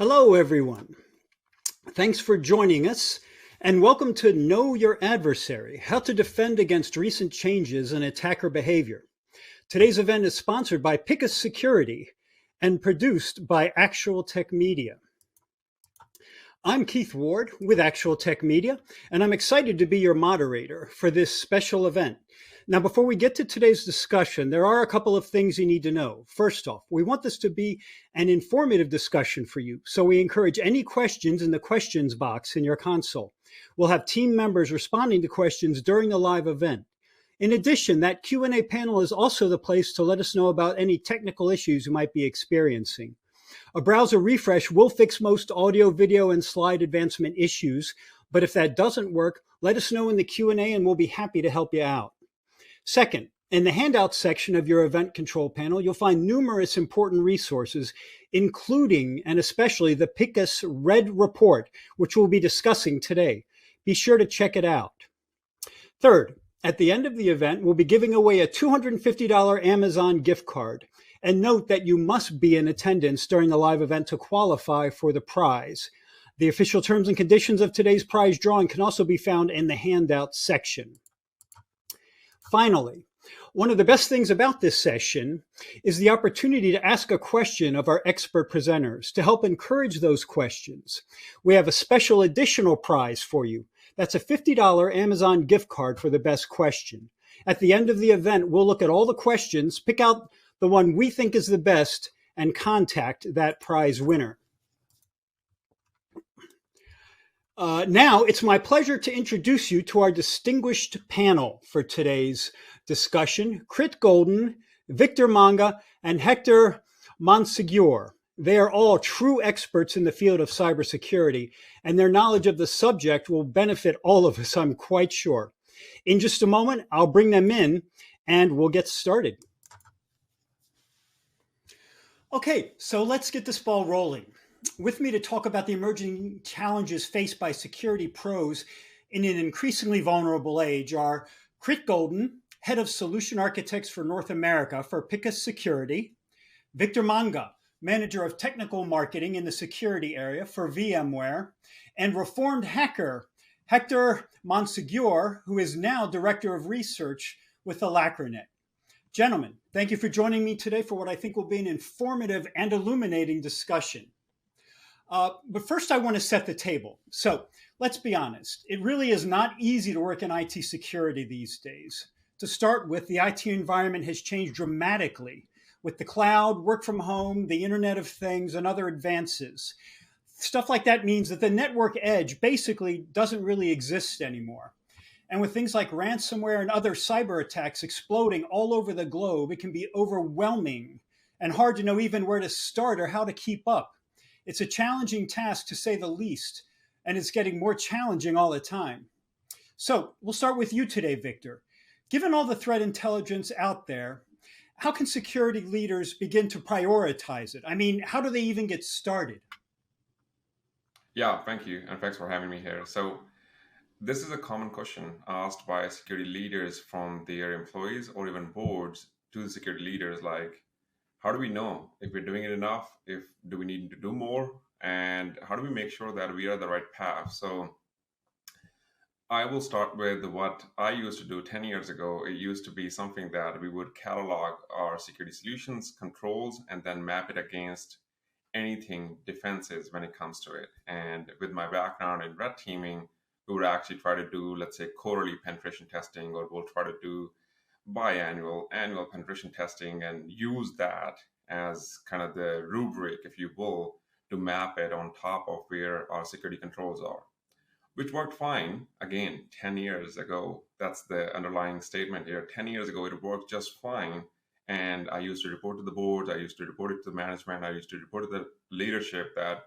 Hello, everyone. Thanks for joining us, and welcome to Know Your Adversary, How to Defend Against Recent Changes in Attacker Behavior. Today's event is sponsored by Picus Security and produced by AtTNCK Media. I'm Keith Ward with AtTNCK Media, and I'm excited to be your moderator for this special event. Now, before we get to today's discussion, there are a couple of things you need to know. First off, we want this to be an informative discussion for you, so we encourage any questions in the questions box in your console. We'll have team members responding to questions during the live event. In addition, that Q&A panel is also the place to let us know about any technical issues you might be experiencing. A browser refresh will fix most audio, video, and slide advancement issues, but if that doesn't work, let us know in the Q&A and we'll be happy to help you out. Second, in the handouts section of your event control panel, you'll find numerous important resources, including and especially the Picus Red Report, which we'll be discussing today. Be sure to check it out. Third, at the end of the event, we'll be giving away a $250 Amazon gift card. And note that you must be in attendance during the live event to qualify for the prize. The official terms and conditions of today's prize drawing can also be found in the handouts section. Finally, one of the best things about this session is the opportunity to ask a question of our expert presenters. To help encourage those questions, we have a special additional prize for you. That's a $50 Amazon gift card for the best question. At the end of the event, we'll look at all the questions, pick out the one we think is the best, and contact that prize winner. Now, it's my pleasure to introduce you to our distinguished panel for today's discussion, Crit Golden, Victor Manga, and Hector Monsegur. They are all true experts in the field of cybersecurity, and their knowledge of the subject will benefit all of us, I'm quite sure. In just a moment, I'll bring them in, and we'll get started. Okay, so let's get this ball rolling. With me to talk about the emerging challenges faced by security pros in an increasingly vulnerable age are Crit Golden, Head of Solution Architects for North America for Picus Security, Victor Manga, Manager of Technical Marketing in the security area for VMware, and reformed hacker Hector Monsegur, who is now Director of Research with Alacrinet. Gentlemen, thank you for joining me today for what I think will be an informative and illuminating discussion. But first, I want to set the table. So let's be honest. It really is not easy to work in IT security these days. To start with, the IT environment has changed dramatically with the cloud, work from home, the Internet of Things, and other advances. Stuff like that means that the network edge basically doesn't really exist anymore. And with things like ransomware and other cyber attacks exploding all over the globe, it can be overwhelming and hard to know even where to start or how to keep up. It's a challenging task, to say the least, and it's getting more challenging all the time. So we'll start with you today, Victor. Given all the threat intelligence out there, how can security leaders begin to prioritize it? I mean, how do they even get started? Yeah, thank you, and thanks for having me here. So this is a common question asked by security leaders from their employees or even boards to the security leaders, like, how do we know if we're doing it enough? Do we need to do more? And how do we make sure that we are on the right path? So I will start with what I used to do 10 years ago. It used to be something that we would catalog our security solutions, controls, and then map it against anything defenses when it comes to it. And with my background in red teaming, we would actually try to do, let's say, quarterly penetration testing, or we'll try to do annual penetration testing and use that as kind of the rubric, if you will, to map it on top of where our security controls are, which worked fine. Again, 10 years ago, that's the underlying statement here. 10 years ago, it worked just fine. And I used to report to the board, I used to report it to the management, I used to report to the leadership that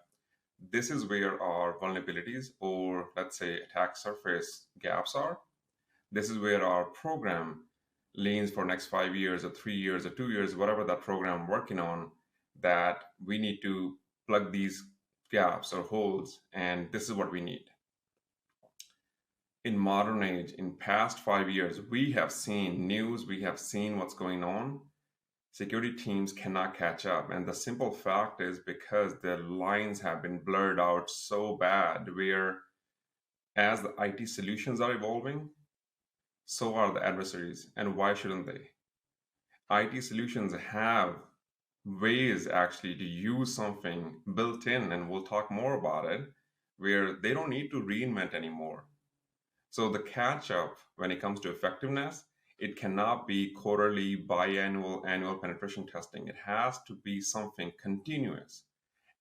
this is where our vulnerabilities, or let's say attack surface gaps are. This is where our program leans for next 5 years or 3 years or 2 years, whatever that program I'm working on, that we need to plug these gaps or holes, and this is what we need. In modern age, in past 5 years, we have seen news, we have seen what's going on. security teams cannot catch up. And the simple fact is because the lines have been blurred out so bad, where as the IT solutions are evolving, so are the adversaries. And why shouldn't they? IT solutions have ways actually to use something built in, and we'll talk more about it, where they don't need to reinvent anymore. So the catch up when it comes to effectiveness, it cannot be quarterly, biannual, annual penetration testing. It has to be something continuous.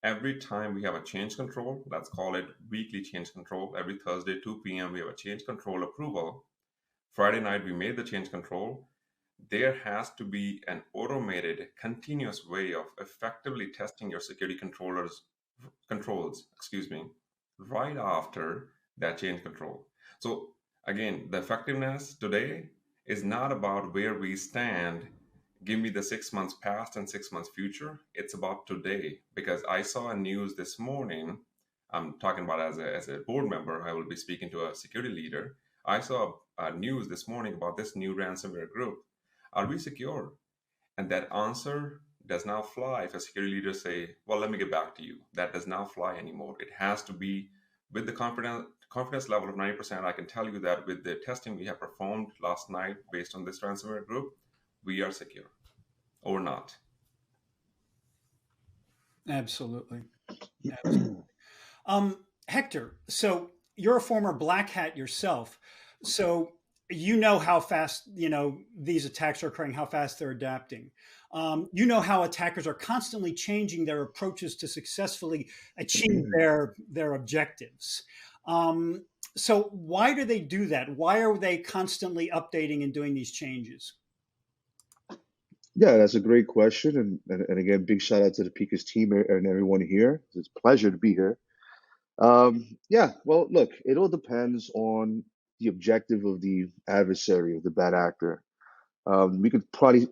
Every time we have a change control, let's call it weekly change control. Every Thursday, 2 p.m., we have a change control approval. Friday night, we made the change control. There has to be an automated, continuous way of effectively testing your security controls, right after that change control. So again, the effectiveness today is not about where we stand. Give me the 6 months past and 6 months future. It's about today, because I saw a news this morning. I'm talking about as a board member. I will be speaking to a security leader. I saw a news this morning about this new ransomware group. Are we secure? And that answer does not fly if a security leader say, well, let me get back to you. That does not fly anymore. It has to be with the confidence level of 90%. I can tell you that with the testing we have performed last night based on this ransomware group, we are secure or not. Absolutely. Absolutely. Hector, so you're a former black hat yourself. So you know how fast, these attacks are occurring, how fast they're adapting. You know how attackers are constantly changing their approaches to successfully achieve their objectives. So why do they do that? Why are they constantly updating and doing these changes? Yeah, that's a great question. And again, big shout out to the Picus team and everyone here. It's a pleasure to be here. Yeah, well, look, it all depends on the objective of the adversary, of the bad actor. We could probably,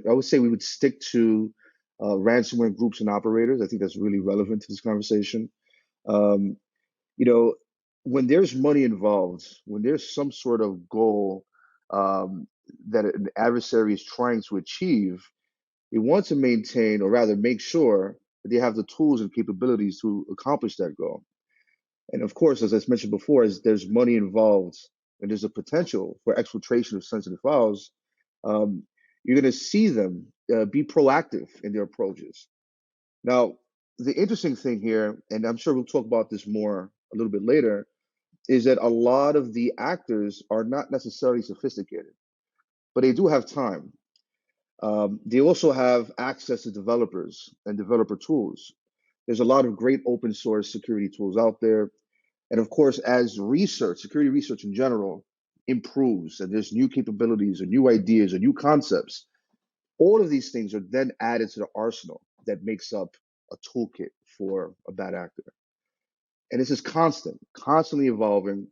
I would say we would stick to ransomware groups and operators. I think that's really relevant to this conversation. Um, you know, when there's money involved, when there's some sort of goal um, that an adversary is trying to achieve, you want to maintain, or rather make sure that they have the tools and capabilities to accomplish that goal. And of course, as I mentioned before, as there's money involved and there's a potential for exfiltration of sensitive files, um, you're going to see them be proactive in their approaches. Now, the interesting thing here, and I'm sure we'll talk about this more a little bit later, is that a lot of the actors are not necessarily sophisticated, but they do have time. They also have access to developers and developer tools. There's a lot of great open source security tools out there. And of course, as research, security research in general, improves and there's new capabilities or new ideas or new concepts, all of these things are then added to the arsenal that makes up a toolkit for a bad actor. And this is constant, constantly evolving.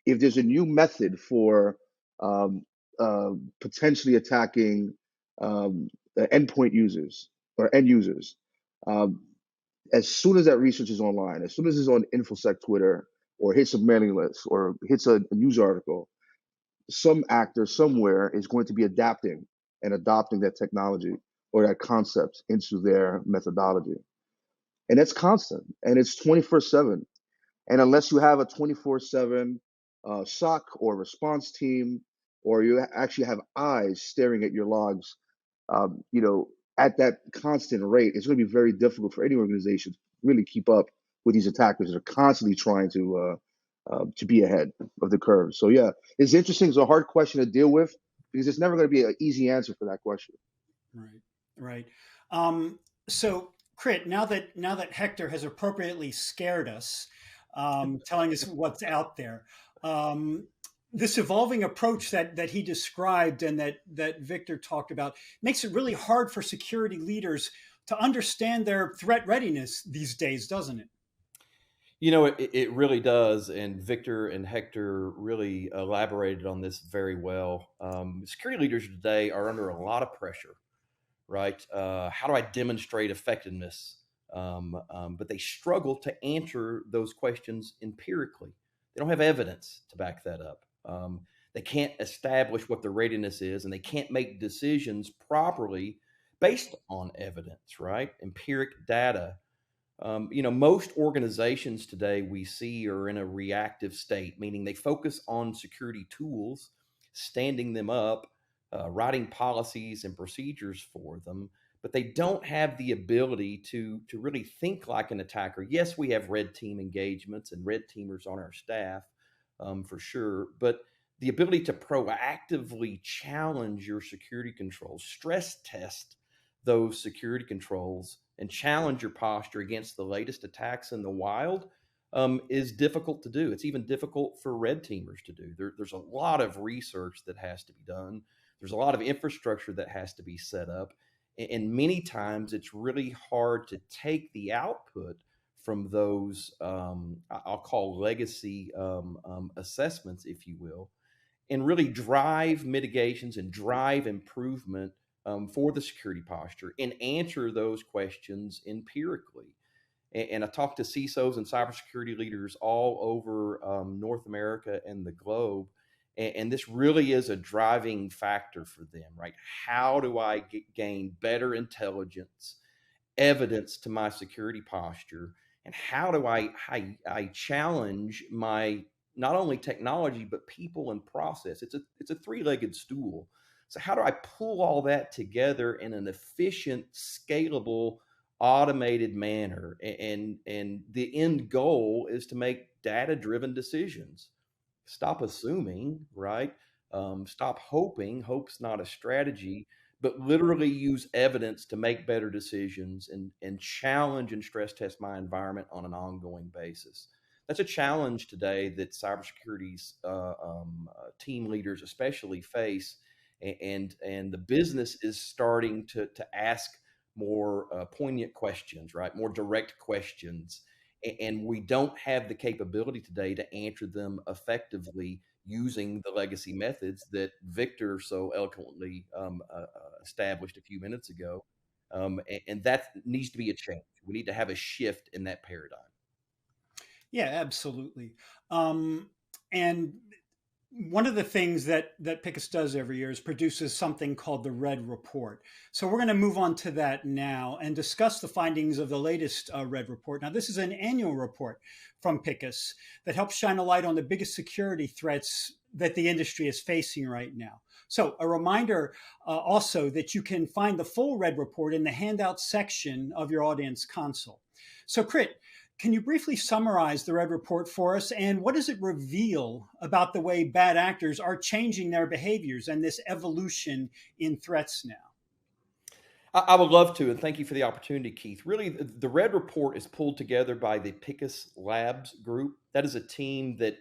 If there's a new method for um, potentially attacking endpoint users or end users, um, as soon as that research is online, as soon as it's on InfoSec Twitter or hits a mailing list or hits a news article, some actor somewhere is going to be adapting and adopting that technology or that concept into their methodology. And that's constant and it's 24/7. And unless you have a 24/7 SOC or response team, or you actually have eyes staring at your logs, um, you know, at that constant rate, it's going to be very difficult for any organization to really keep up with these attackers that are constantly trying to be ahead of the curve. So yeah, it's interesting. It's a hard question to deal with because it's never going to be an easy answer for that question. Right, right. So, Crit, now that Hector has appropriately scared us, telling us what's out there, um, this evolving approach that he described and that Victor talked about makes it really hard for security leaders to understand their threat readiness these days, doesn't it? It really does. And Victor and Hector really elaborated on this very well. Security leaders today are under a lot of pressure, right? How do I demonstrate effectiveness? But they struggle to answer those questions empirically. They don't have evidence to back that up. They can't establish what the readiness is, and they can't make decisions properly based on evidence, right? Empiric data. Most organizations today we see are in a reactive state, meaning they focus on security tools, standing them up, writing policies and procedures for them, but they don't have the ability to really think like an attacker. Yes, we have red team engagements and red teamers on our staff, for sure, but the ability to proactively challenge your security controls, stress test those security controls, and challenge your posture against the latest attacks in the wild is difficult to do. It's even difficult for red teamers to do. There's a lot of research that has to be done. There's a lot of infrastructure that has to be set up. And many times it's really hard to take the output from those, I'll call legacy assessments, if you will, and really drive mitigations and drive improvement for the security posture and answer those questions empirically. And I talk to CISOs and cybersecurity leaders all over North America and the globe. And this really is a driving factor for them, right? How do I gain better intelligence, evidence to my security posture? And how do I challenge my not only technology, but people and process? It's a three-legged stool. So how do I pull all that together in an efficient, scalable, automated manner? And the end goal is to make data-driven decisions. Stop assuming, right? Stop hoping. Hope's not a strategy, but literally use evidence to make better decisions and challenge and stress test my environment on an ongoing basis. That's a challenge today that cybersecurity's team leaders especially face, and the business is starting to ask more poignant questions, right? More direct questions, and we don't have the capability today to answer them effectively using the legacy methods that Victor so eloquently established a few minutes ago. And that needs to be a change. We need to have a shift in that paradigm. Yeah, absolutely. And one of the things that Picus does every year is produces something called the Red Report. So we're going to move on to that now and discuss the findings of the latest Red Report. Now, this is an annual report from Picus that helps shine a light on the biggest security threats that the industry is facing right now. So a reminder also that you can find the full Red Report in the handout section of your audience console. So Crit, can you briefly summarize the Red Report for us, and what does it reveal about the way bad actors are changing their behaviors and this evolution in threats now? I would love to, and thank you for the opportunity, Keith. Really, the Red Report is pulled together by the Picus Labs group. That is a team that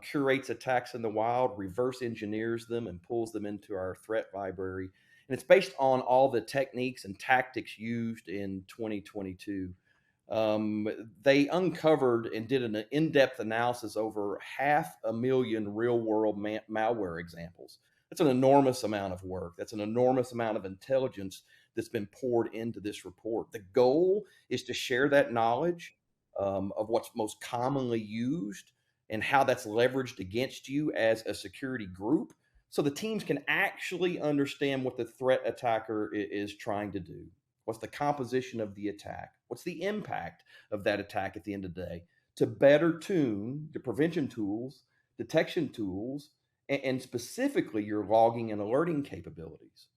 curates attacks in the wild, reverse engineers them, and pulls them into our threat library. And it's based on all the techniques and tactics used in 2022. They uncovered and did an in-depth analysis over 500,000 real-world malware examples. That's an enormous amount of work. That's an enormous amount of intelligence that's been poured into this report. The goal is to share that knowledge of what's most commonly used and how that's leveraged against you as a security group, so the teams can actually understand what the threat attacker is trying to do. What's the composition of the attack? What's the impact of that attack at the end of the day? To better tune the prevention tools, detection tools, and specifically your logging and alerting capabilities.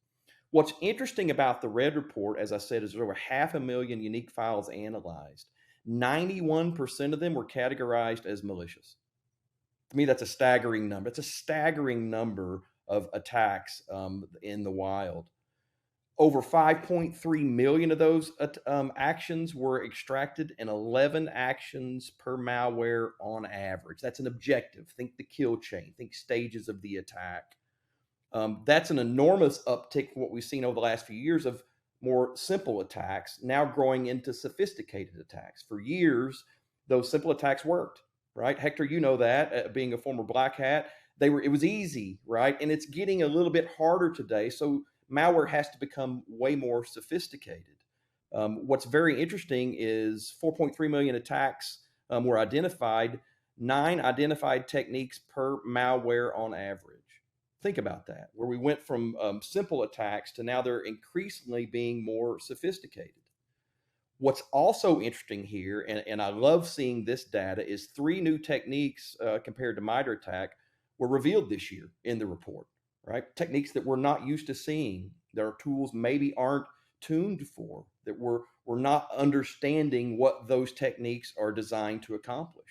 What's interesting about the Red Report, as I said, is there over 500,000 unique files analyzed. 91% of them were categorized as malicious. To me, that's a staggering number. It's a staggering number of attacks in the wild. Over 5.3 million of those actions were extracted, and 11 actions per malware on average. That's an objective. Think the kill chain, think stages of the attack. That's an enormous uptick from what we've seen over the last few years of more simple attacks, now growing into sophisticated attacks. For years, those simple attacks worked, right? Hector, you know that, being a former black hat, it was easy, right? And it's getting a little bit harder today. So malware has to become way more sophisticated. What's very interesting is 4.3 million attacks were identified. 9 identified techniques per malware on average. Think about that, where we went from simple attacks to now they're increasingly being more sophisticated. What's also interesting here, and I love seeing this data, is 3 new techniques compared to MITRE ATT&CK were revealed this year in the report, right? Techniques that we're not used to seeing. There are tools maybe aren't tuned for, that we're not understanding what those techniques are designed to accomplish.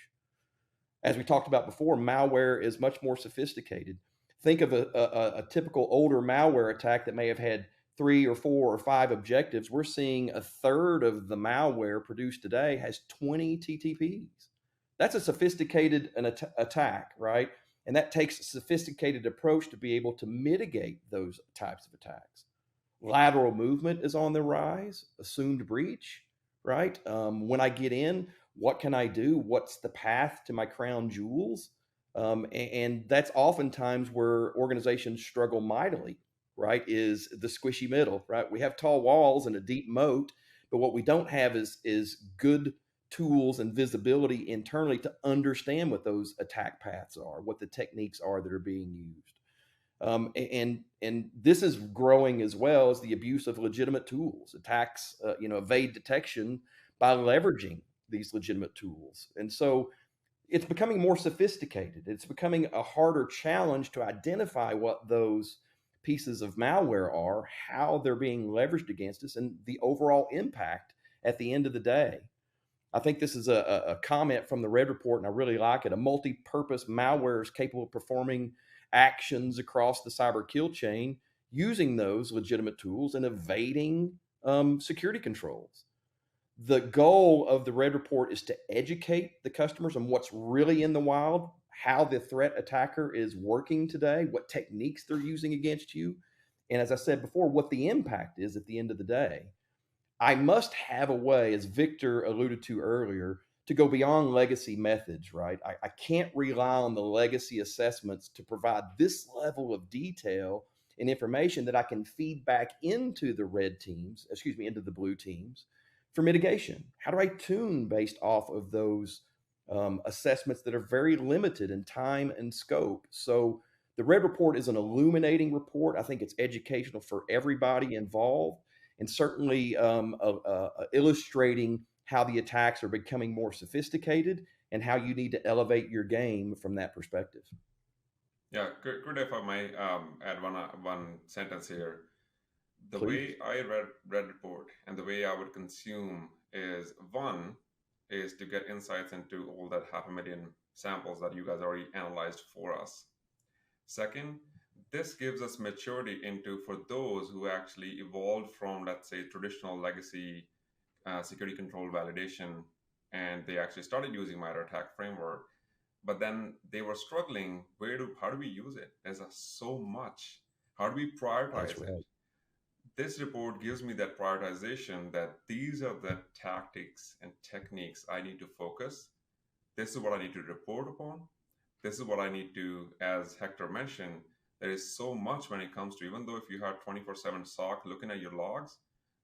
As we talked about before, malware is much more sophisticated. Think of a typical older malware attack that may have had 3 or 4 or 5 objectives. We're seeing a third of the malware produced today has 20 TTPs. That's a sophisticated attack, right? And that takes a sophisticated approach to be able to mitigate those types of attacks. Lateral movement is on the rise, assumed breach, right? When I get in, what can I do? What's the path to my crown jewels? And that's oftentimes where organizations struggle mightily, right? Is the squishy middle, right? We have tall walls and a deep moat, but what we don't have is good tools and visibility internally to understand what those attack paths are, what the techniques are that are being used. And this is growing as well as the abuse of legitimate tools, attacks, evade detection by leveraging these legitimate tools. And so it's becoming more sophisticated. It's becoming a harder challenge to identify what those pieces of malware are, how they're being leveraged against us, and the overall impact at the end of the day. I think this is a comment from the Red Report, and I really like it. A multi-purpose malware is capable of performing actions across the cyber kill chain using those legitimate tools and evading security controls. The goal of the Red Report is to educate the customers on what's really in the wild, how the threat attacker is working today, what techniques they're using against you, and as I said before, what the impact is at the end of the day. I must have a way, as Victor alluded to earlier, to go beyond legacy methods, right? I can't rely on the legacy assessments to provide this level of detail and information that I can feed back into the into the blue teams for mitigation. How do I tune based off of those assessments that are very limited in time and scope? So the Red Report is an illuminating report. I think it's educational for everybody involved, and certainly illustrating how the attacks are becoming more sophisticated and how you need to elevate your game from that perspective. Yeah, good if I may add one sentence here. The Please. way I read Red Report and the way I would consume is, one is to get insights into all that 500,000 samples that you guys already analyzed for us. Second, this gives us maturity into, for those who actually evolved from, let's say, traditional legacy security control validation, and they actually started using MITRE ATT&CK framework, but then they were struggling. How do we use it? There's so much. How do we prioritize it? This report gives me that prioritization, that these are the tactics and techniques I need to focus. This is what I need to report upon. This is what I need to, as Hector mentioned, there is so much when it comes to, even though if you have 24/7 SOC looking at your logs,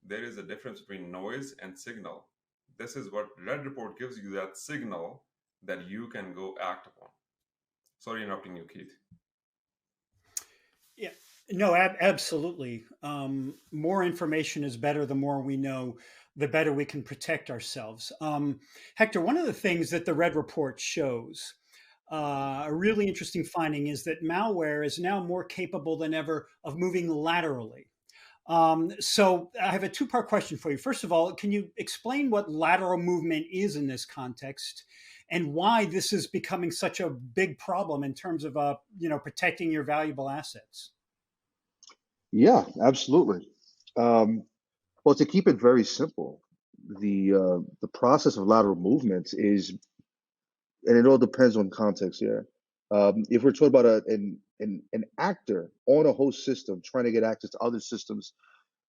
there is a difference between noise and signal. This is what Red Report gives you, that signal that you can go act upon. Sorry, interrupting you, Keith. Yeah, no, absolutely. More information is better. The more we know, the better we can protect ourselves. Hector, one of the things that the Red Report shows, a really interesting finding, is that malware is now more capable than ever of moving laterally. So I have a two-part question for you. First of all, can you explain what lateral movement is in this context, and why this is becoming such a big problem in terms of protecting your valuable assets? Yeah, absolutely. Well, to keep it very simple, the process of lateral movement is, and it all depends on context here. If we're talking about an actor on a host system trying to get access to other systems,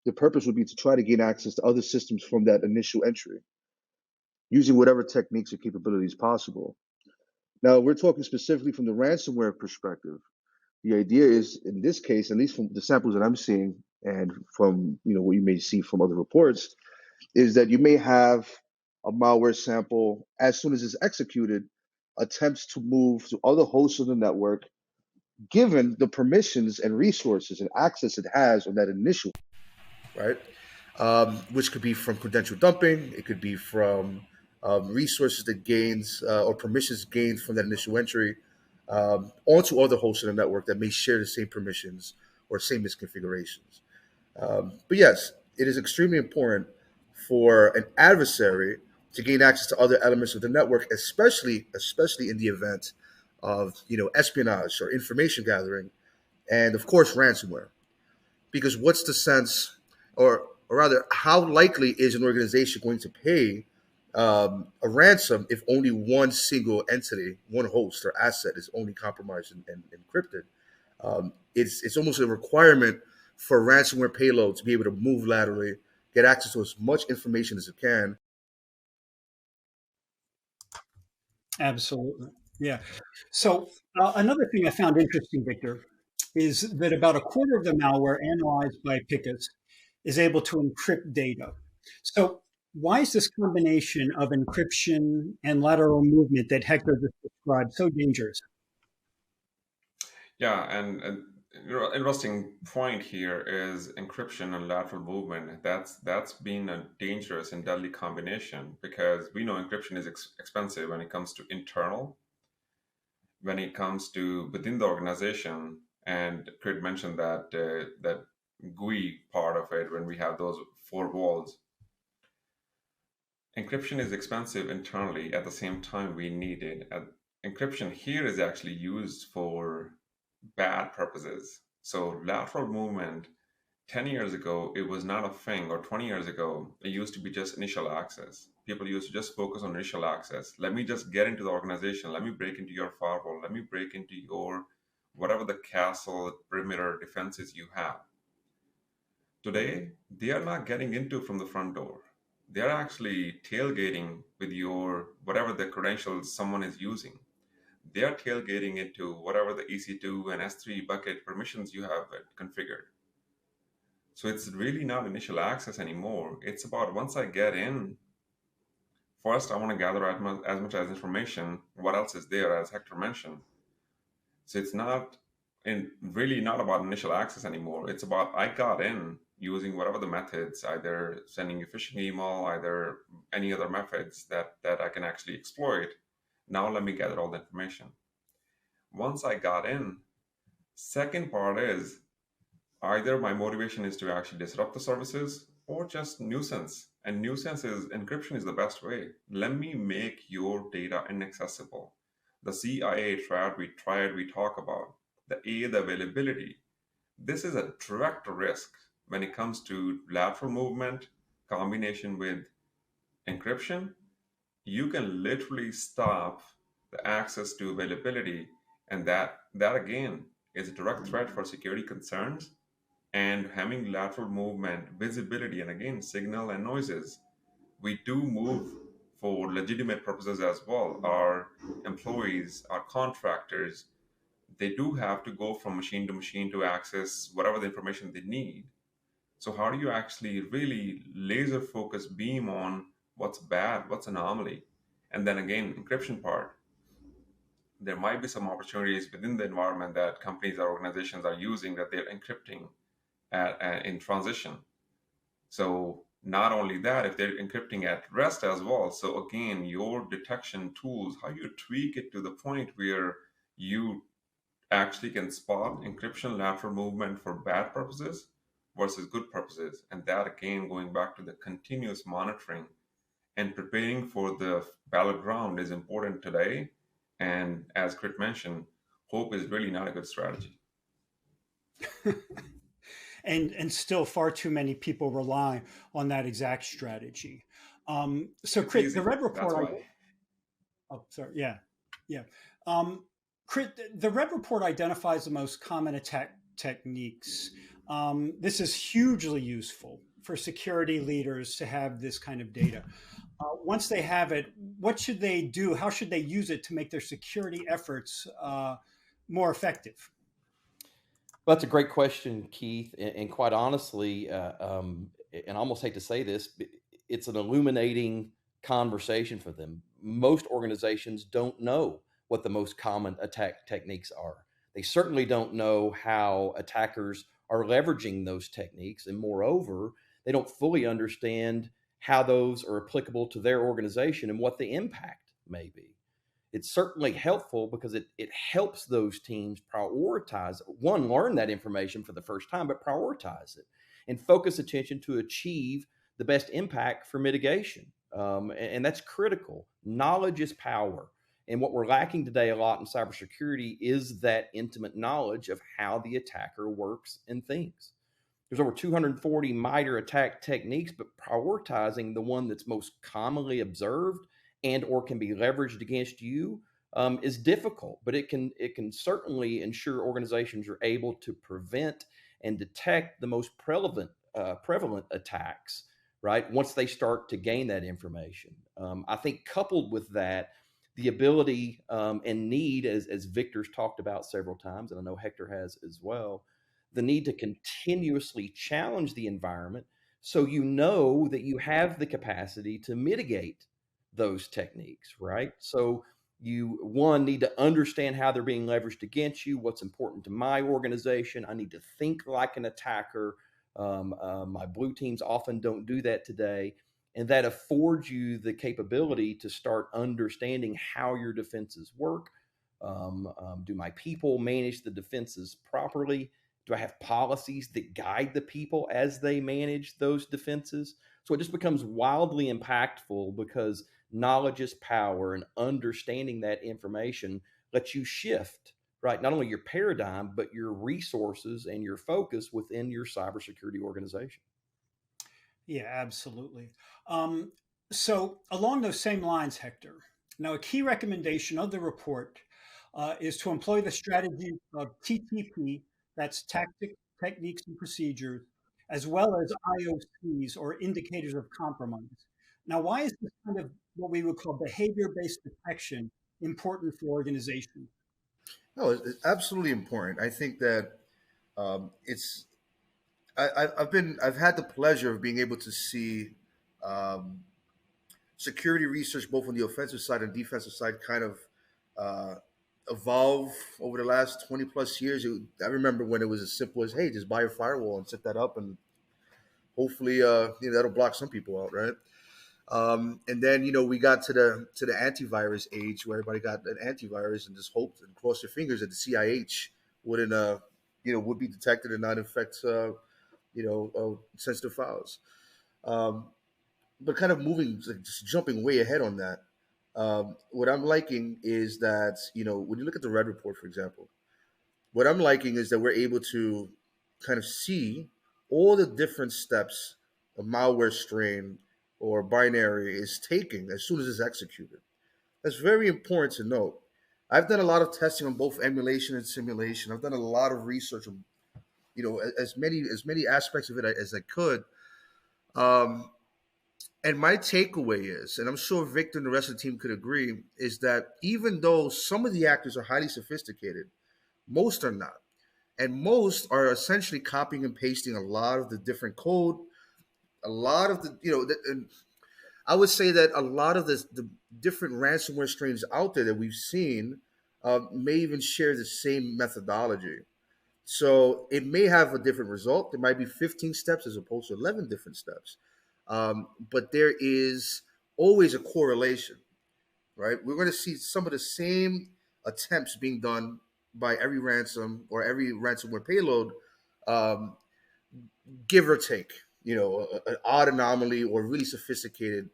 the purpose would be to try to gain access to other systems from that initial entry, using whatever techniques or capabilities possible. Now, we're talking specifically from the ransomware perspective. The idea is, in this case, at least from the samples that I'm seeing, and from what you may see from other reports, is that you may have a malware sample as soon as it's executed, attempts to move to other hosts of the network, given the permissions and resources and access it has on that initial, right? Which could be from credential dumping, it could be from resources that gains or permissions gained from that initial entry onto other hosts in the network that may share the same permissions or same misconfigurations. But yes, it is extremely important for an adversary to gain access to other elements of the network, especially in the event of espionage or information gathering, and of course ransomware. Because what's the sense, or rather, how likely is an organization going to pay a ransom if only one single entity, one host or asset is only compromised and encrypted? It's almost a requirement for a ransomware payload to be able to move laterally, get access to as much information as it can. Absolutely. Yeah. So another thing I found interesting, Victor, is that about a quarter of the malware analyzed by Picus is able to encrypt data. So why is this combination of encryption and lateral movement that Hector just described so dangerous? Yeah, and interesting point here is encryption and lateral movement. That's been a dangerous and deadly combination because we know encryption is expensive when it comes to internal, when it comes to within the organization. And Craig mentioned that that GUI part of it when we have those four walls. Encryption is expensive internally. At the same time, we need it. Encryption here is actually used for bad purposes. So lateral movement, 10 years ago, it was not a thing, or 20 years ago, it used to be just initial access. People used to just focus on initial access. Let me just get into the organization. Let me break into your firewall. Let me break into your whatever the castle perimeter defenses you have. Today, they are not getting into from the front door. They are actually tailgating with your whatever the credentials someone is using. They are tailgating into whatever the EC2 and S3 bucket permissions you have configured. So it's really not initial access anymore. It's about once I get in, first I want to gather as much as information. What else is there, as Hector mentioned? So it's not really not about initial access anymore. It's about I got in using whatever the methods, either sending a phishing email, either any other methods that I can actually exploit. Now let me gather all the information. Once I got in, second part is either my motivation is to actually disrupt the services or just nuisance. And nuisance is encryption is the best way. Let me make your data inaccessible. The CIA triad we talk about, the A, the availability. This is a direct risk when it comes to lateral movement combination with encryption. You can literally stop the access to availability, and that again is a direct threat for security concerns and having lateral movement, visibility, and again, signal and noises. We do move for legitimate purposes as well. Our employees, our contractors, they do have to go from machine to machine to access whatever the information they need. So how do you actually really laser focus beam on what's bad, what's anomaly? And then again, encryption part. There might be some opportunities within the environment that companies or organizations are using that they're encrypting in transition. So not only that, if they're encrypting at rest as well. So again, your detection tools, how you tweak it to the point where you actually can spot encryption lateral movement for bad purposes versus good purposes. And that again, going back to the continuous monitoring and preparing for the battleground is important today. And as Crit mentioned, hope is really not a good strategy. And still far too many people rely on that exact strategy. So It's Crit, easy. the Red That's Report, why. oh, sorry, yeah. Crit, the Red Report identifies the most common attack techniques. This is hugely useful for security leaders to have this kind of data. Once they have it, what should they do? How should they use it to make their security efforts more effective? Well, that's a great question, Keith. And quite honestly, and I almost hate to say this, but it's an illuminating conversation for them. Most organizations don't know what the most common attack techniques are. They certainly don't know how attackers are leveraging those techniques. And moreover, they don't fully understand how those are applicable to their organization and what the impact may be. It's certainly helpful because it helps those teams prioritize, one, learn that information for the first time, but prioritize it and focus attention to achieve the best impact for mitigation. And that's critical. Knowledge is power. And what we're lacking today a lot in cybersecurity is that intimate knowledge of how the attacker works and thinks. There's over 240 MITRE attack techniques, but prioritizing the one that's most commonly observed and or can be leveraged against you is difficult. But it can certainly ensure organizations are able to prevent and detect the most prevalent attacks, right? Once they start to gain that information. I think coupled with that, the ability and need, as Victor's talked about several times, and I know Hector has as well, the need to continuously challenge the environment so you know that you have the capacity to mitigate those techniques, right? So you, one, need to understand how they're being leveraged against you, what's important to my organization. I need to think like an attacker. My blue teams often don't do that today. And that affords you the capability to start understanding how your defenses work. Do my people manage the defenses properly? Do I have policies that guide the people as they manage those defenses? So it just becomes wildly impactful because knowledge is power, and understanding that information lets you shift, right? Not only your paradigm, but your resources and your focus within your cybersecurity organization. Yeah, absolutely. So along those same lines, Hector, now a key recommendation of the report is to employ the strategy of TTP, that's tactics, techniques, and procedures, as well as IOCs, or indicators of compromise. Now, why is this kind of what we would call behavior-based detection important for organizations? No, it's absolutely important. I think that it's I've had the pleasure of being able to see um, security research both on the offensive side and defensive side kind of uh, evolve over the last 20 plus years. I remember when it was as simple as, hey, just buy a firewall and set that up, and hopefully that'll block some people out, right? And then we got to the antivirus age where everybody got an antivirus and just hoped and crossed their fingers that the CIH wouldn't would be detected and not infect sensitive files. Um, but kind of moving, like, just jumping way ahead on that. What I'm liking is that when you look at the Red Report, for example, what I'm liking is that we're able to kind of see all the different steps a malware strain or binary is taking as soon as it's executed. That's very important to note. I've done a lot of testing on both emulation and simulation. I've done a lot of research on, as many aspects of it as I could. Um, and my takeaway is, and I'm sure Victor and the rest of the team could agree, is that even though some of the actors are highly sophisticated, most are not. And most are essentially copying and pasting a lot of the different code, a lot of and I would say that a lot of the different ransomware strains out there that we've seen may even share the same methodology. So it may have a different result. There might be 15 steps as opposed to 11 different steps. But there is always a correlation, right? We're going to see some of the same attempts being done by every ransom or every ransomware payload, um, give or take, an odd anomaly or really sophisticated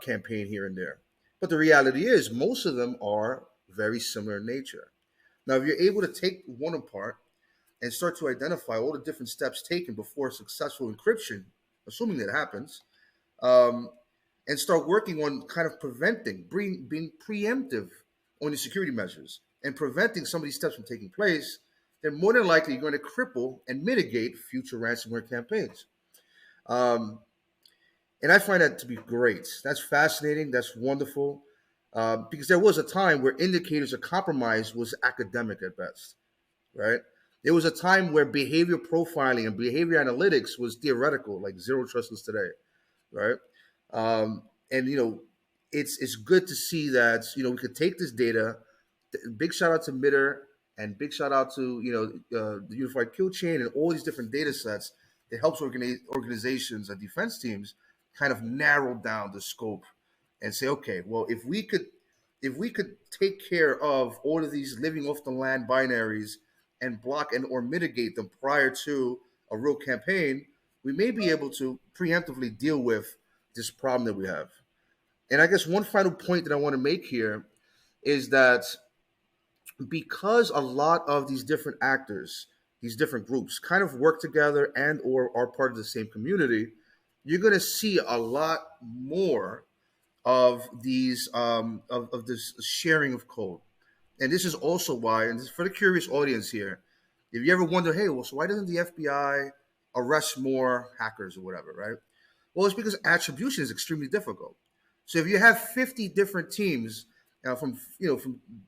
campaign here and there. But the reality is, most of them are very similar in nature. Now, if you're able to take one apart and start to identify all the different steps taken before successful encryption, assuming that happens, um, and start working on kind of preventing, being preemptive on the security measures and preventing some of these steps from taking place, then more than likely you're going to cripple and mitigate future ransomware campaigns. Um, and I find that to be great. That's fascinating. That's wonderful. Because there was a time where indicators of compromise was academic at best, right? There was a time where behavior profiling and behavior analytics was theoretical, like zero trust is today, right? And it's good to see that we could take this data big shout out to MITRE and big shout out to the Unified Kill Chain and all these different data sets that helps organizations and defense teams kind of narrow down the scope and say, okay, well, if we could take care of all of these living off the land binaries and block and or mitigate them prior to a real campaign, we may be able to preemptively deal with this problem that we have. And I guess one final point that I want to make here is that because a lot of these different actors, these different groups kind of work together and or are part of the same community, you're going to see a lot more of these of this sharing of code. And this is also why, and this is for the curious audience here, if you ever wonder, hey, well, so why doesn't the FBI arrest more hackers or whatever, right? Well, it's because attribution is extremely difficult. So if you have 50 different teams from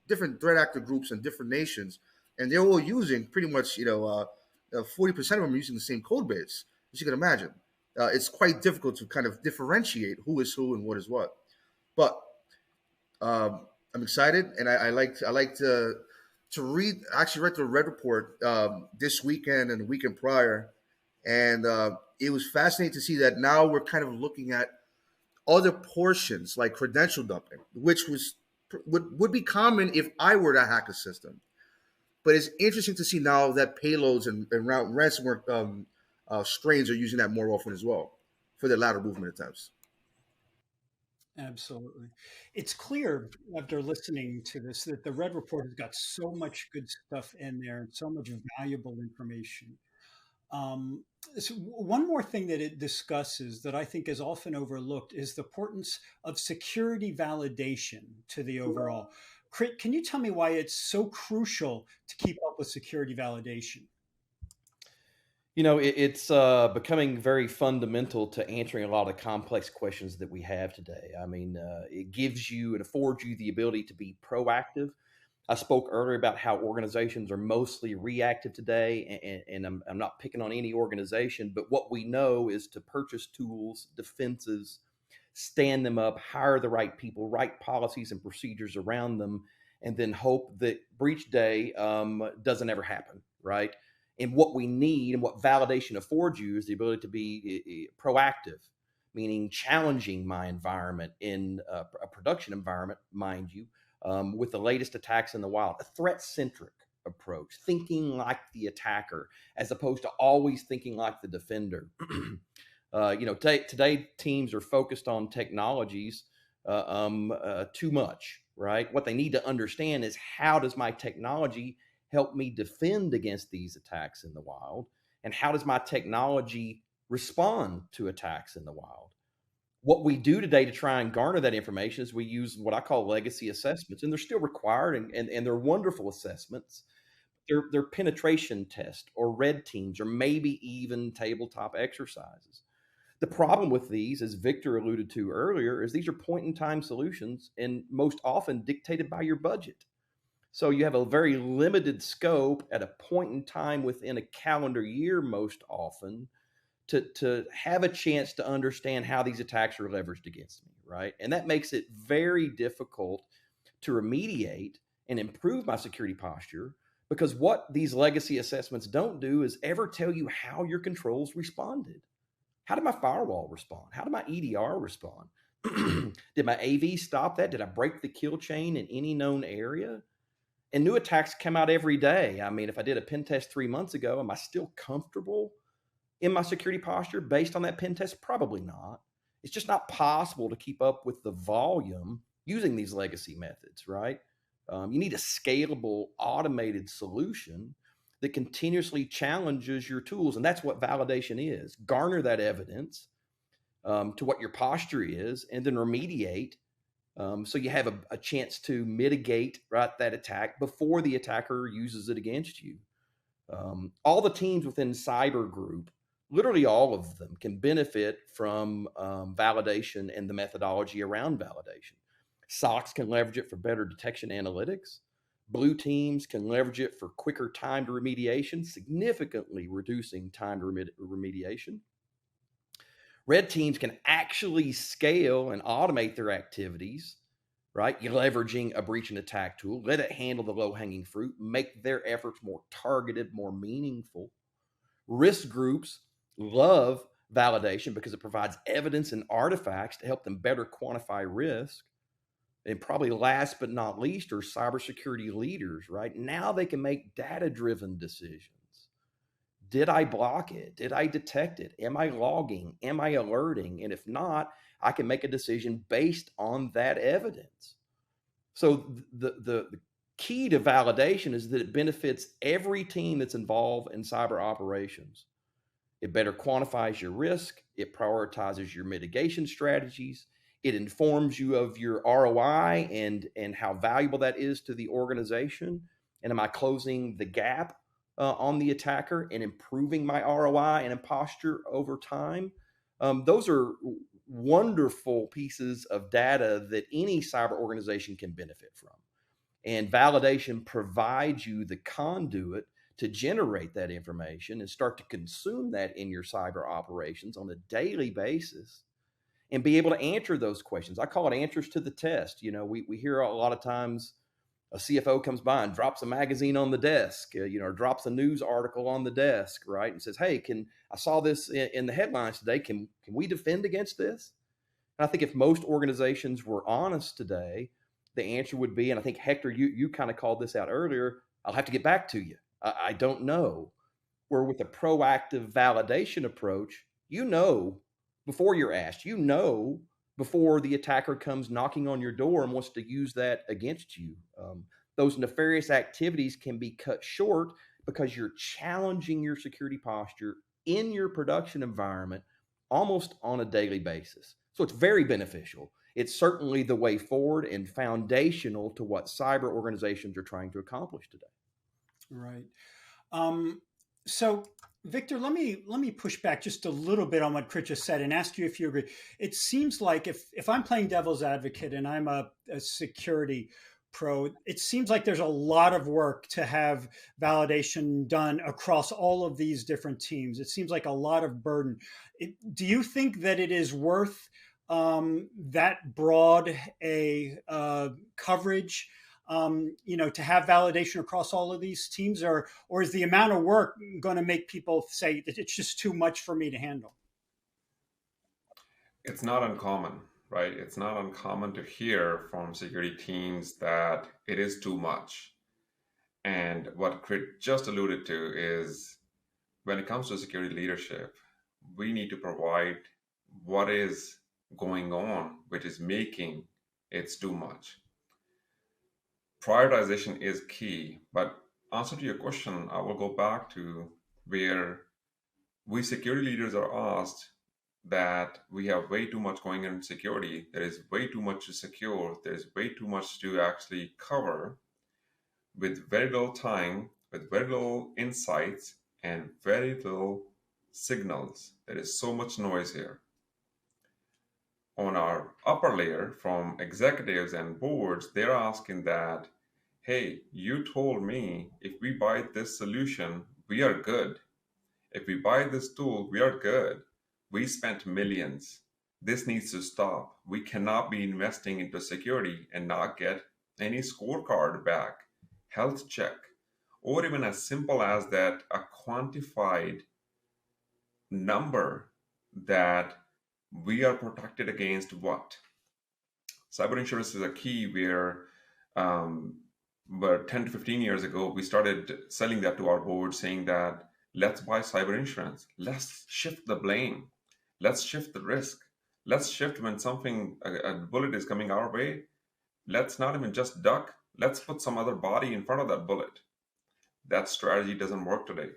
different threat actor groups and different nations, and they're all using pretty much 40% of them are using the same code base, as you can imagine, it's quite difficult to kind of differentiate who is who and what is what. But I'm excited, and I like to read. I actually read the Red Report this weekend and the weekend prior, and it was fascinating to see that now we're kind of looking at other portions like credential dumping, which would be common if I were to hack a system. But it's interesting to see now that payloads and ransomware strains are using that more often as well for their lateral movement attempts. Absolutely. It's clear after listening to this that the Red Report has got so much good stuff in there and so much valuable information. So one more thing that it discusses that I think is often overlooked is the importance of security validation to the overall. Crit, can you tell me why it's so crucial to keep up with security validation? It's becoming very fundamental to answering a lot of complex questions that we have today. I mean, it gives you and affords you the ability to be proactive. I spoke earlier about how organizations are mostly reactive today, and I'm not picking on any organization, but what we know is to purchase tools, defenses, stand them up, hire the right people, write policies and procedures around them, and then hope that breach day doesn't ever happen, right? And what we need and what validation affords you is the ability to be proactive, meaning challenging my environment in a production environment, mind you, with the latest attacks in the wild, a threat-centric approach, thinking like the attacker as opposed to always thinking like the defender. Today teams are focused on technologies too much, right? What they need to understand is how does my technology help me defend against these attacks in the wild? And how does my technology respond to attacks in the wild? What we do today to try and garner that information is we use what I call legacy assessments, and they're still required and they're wonderful assessments. They're penetration tests or red teams or maybe even tabletop exercises. The problem with these, as Victor alluded to earlier, is these are point-in-time solutions and most often dictated by your budget. So you have a very limited scope at a point in time within a calendar year most often to have a chance to understand how these attacks are leveraged against me, right? And that makes it very difficult to remediate and improve my security posture because what these legacy assessments don't do is ever tell you how your controls responded. How did my firewall respond? How did my EDR respond? Did my AV stop that? Did I break the kill chain in any known area? And new attacks come out every day. I mean, if I did a pen test 3 months ago, am I still comfortable in my security posture based on that pen test? Probably not. It's just not possible to keep up with the volume using these legacy methods, right? You need a scalable, automated solution that continuously challenges your tools. And that's what validation is. Garner that evidence to what your posture is and then remediate so you have a chance to mitigate that attack before the attacker uses it against you. All the teams within Cyber Group, literally all of them, can benefit from validation and the methodology around validation. SOCs can leverage it for better detection analytics. Blue teams can leverage it for quicker time to remediation, significantly reducing time to remediation. Red teams can actually scale and automate their activities right? You're leveraging a breach and attack tool, let it handle the low-hanging fruit, make their efforts more targeted, more meaningful. Risk groups love validation because it provides evidence and artifacts to help them better quantify risk. And probably last but not least are cybersecurity leaders, right? Now they can make data-driven decisions. Did I block it? Did I detect it? Am I logging? Am I alerting? And if not, I can make a decision based on that evidence. So the key to validation is that it benefits every team that's involved in cyber operations. It better quantifies your risk. It prioritizes your mitigation strategies. It informs you of your ROI and how valuable that is to the organization. And am I closing the gap on the attacker and improving my ROI and posture over time? Those are wonderful pieces of data that any cyber organization can benefit from. And validation provides you the conduit to generate that information and start to consume that in your cyber operations on a daily basis and be able to answer those questions. I call it answers to the test. You know, we hear a lot of times a CFO comes by and drops a magazine on the desk, or drops a news article on the desk, right? And says, hey, I saw this in the headlines today. Can we defend against this? And I think if most organizations were honest today, the answer would be, and I think Hector, you kind of called this out earlier, I'll have to get back to you. I don't know. Where with a proactive validation approach, before you're asked, before the attacker comes knocking on your door and wants to use that against you. Those nefarious activities can be cut short because you're challenging your security posture in your production environment almost on a daily basis. So it's very beneficial. It's certainly the way forward and foundational to what cyber organizations are trying to accomplish today. Right. So, Victor, let me push back just a little bit on what Chris just said and ask you if you agree. It seems like if I'm playing devil's advocate and I'm a security pro, it seems like there's a lot of work to have validation done across all of these different teams. It seems like a lot of burden. Do you think that it is worth that broad a coverage? To have validation across all of these teams, or is the amount of work going to make people say that it's just too much for me to handle? It's not uncommon, right? It's not uncommon to hear from security teams that it is too much. And what Chris just alluded to is when it comes to security leadership, we need to provide what is going on, which is making it's too much. Prioritization is key, but answer to your question, I will go back to where we security leaders are asked that we have way too much going on in security. There is way too much to secure. There's way too much to actually cover with very little time, with very little insights, and very little signals. There is so much noise here. On our upper layer from executives and boards, they're asking that, hey, you told me if we buy this solution, we are good. If we buy this tool, we are good. We spent millions. This needs to stop. We cannot be investing into security and not get any scorecard back, health check, or even as simple as that, a quantified number that we are protected against what? Cyber insurance is a key where 10 to 15 years ago, we started selling that to our board, saying that let's buy cyber insurance. Let's shift the blame. Let's shift the risk. Let's shift when a bullet is coming our way. Let's not even just duck. Let's put some other body in front of that bullet. That strategy doesn't work today.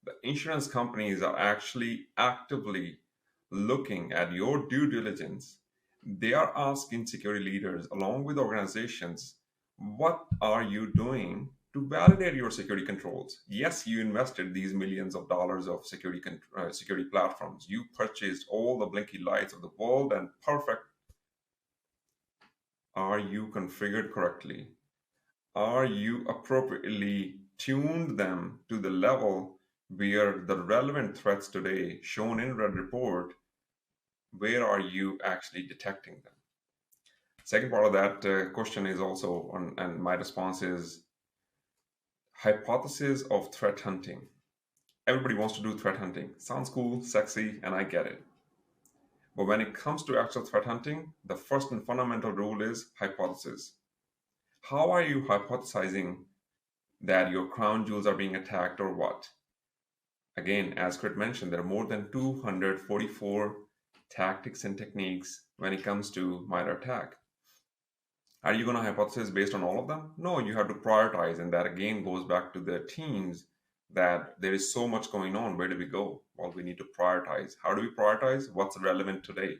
The insurance companies are actually actively looking at your due diligence. They are asking security leaders along with organizations, what are you doing to validate your security controls? Yes, you invested these millions of dollars of security platforms. You purchased all the blinky lights of the world and perfect. Are you configured correctly? Are you appropriately tuned them to the level where the relevant threats today shown in Red Report, where are you actually detecting them? Second part of that question is also on, and my response is hypothesis of threat hunting. Everybody wants to do threat hunting. Sounds cool, sexy, and I get it. But when it comes to actual threat hunting, the first and fundamental rule is hypothesis. How are you hypothesizing that your crown jewels are being attacked or what? Again, as Kurt mentioned, there are more than 244 tactics and techniques when it comes to MITRE ATT&CK. Are you going to hypothesize based on all of them? No, you have to prioritize. And that again goes back to the teams that there is so much going on. Where do we go? Well, we need to prioritize. How do we prioritize? What's relevant today?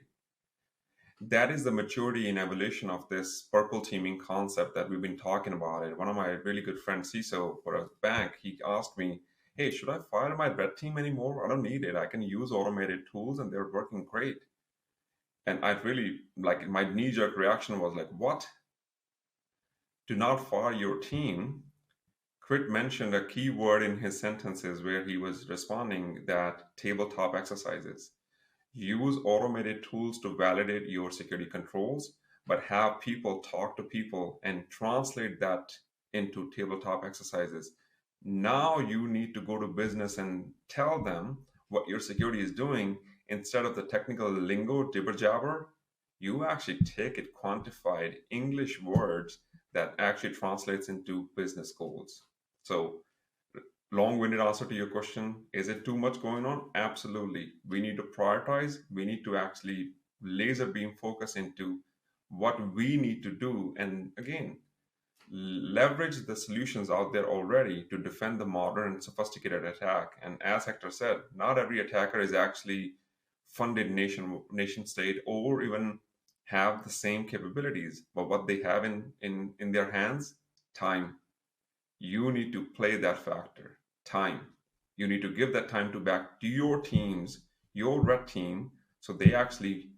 That is the maturity and evolution of this purple teaming concept that we've been talking about. And one of my really good friends, CISO for a bank, he asked me, hey, should I fire my red team anymore? I don't need it. I can use automated tools and they're working great. And I really, like, my knee-jerk reaction was like, what? Do not fire your team. Crit mentioned a key word in his sentences where he was responding that tabletop exercises. Use automated tools to validate your security controls, but have people talk to people and translate that into tabletop exercises. Now you need to go to business and tell them what your security is doing instead of the technical lingo jibber jabber. You actually take it quantified English words that actually translates into business goals. So long-winded answer to your question, is it too much going on? Absolutely. We need to prioritize. We need to actually laser beam focus into what we need to do. And again, leverage the solutions out there already to defend the modern and sophisticated attack. And as Hector said, not every attacker is actually funded nation state or even have the same capabilities. But what they have in their hands, time. You need to play that factor, time. You need to give that time to back to your teams, your red team, so they actually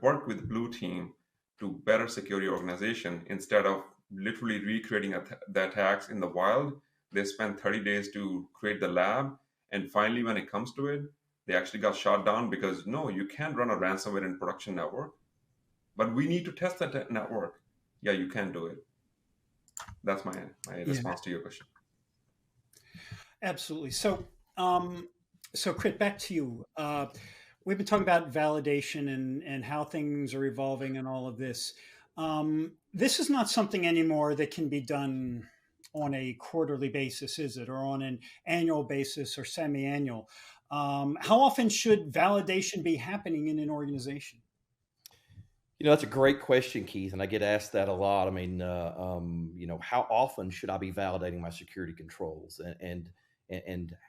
work with blue team to better secure your organization instead of literally recreating the attacks in the wild. They spent 30 days to create the lab, and finally, when it comes to it, they actually got shot down because no, you can't run a ransomware in production network. But we need to test that network. Yeah, you can do it. That's my response to your question. Absolutely. So, Crit, back to you. We've been talking about validation and how things are evolving and all of this. This is not something anymore that can be done on a quarterly basis, is it? Or on an annual basis or semi-annual? How often should validation be happening in an organization? That's a great question, Keith, and I get asked that a lot. I mean, how often should I be validating my security controls, and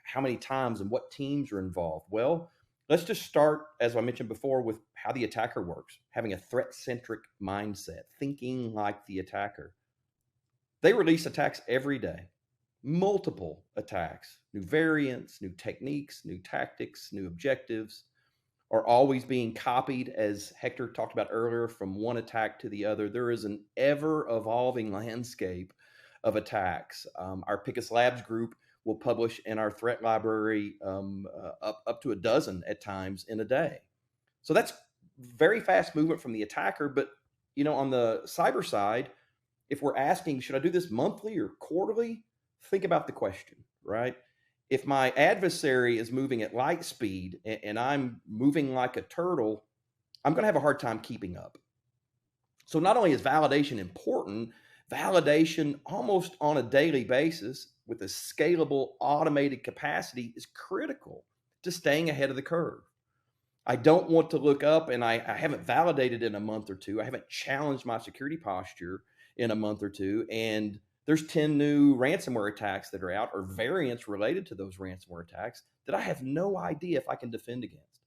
how many times and what teams are involved? Well, let's just start, as I mentioned before, with how the attacker works, having a threat-centric mindset, thinking like the attacker. They release attacks every day, multiple attacks, new variants, new techniques, new tactics, new objectives, are always being copied, as Hector talked about earlier, from one attack to the other. There is an ever-evolving landscape of attacks. Our Picus Labs group will publish in our threat library up to a dozen at times in a day. So that's very fast movement from the attacker. But on the cyber side, if we're asking, should I do this monthly or quarterly? Think about the question, right? If my adversary is moving at light speed and I'm moving like a turtle, I'm going to have a hard time keeping up. So not only is validation important, validation almost on a daily basis with a scalable automated capacity is critical to staying ahead of the curve. I don't want to look up and I haven't validated in a month or two. I haven't challenged my security posture in a month or two, and there's 10 new ransomware attacks that are out or variants related to those ransomware attacks that I have no idea if I can defend against.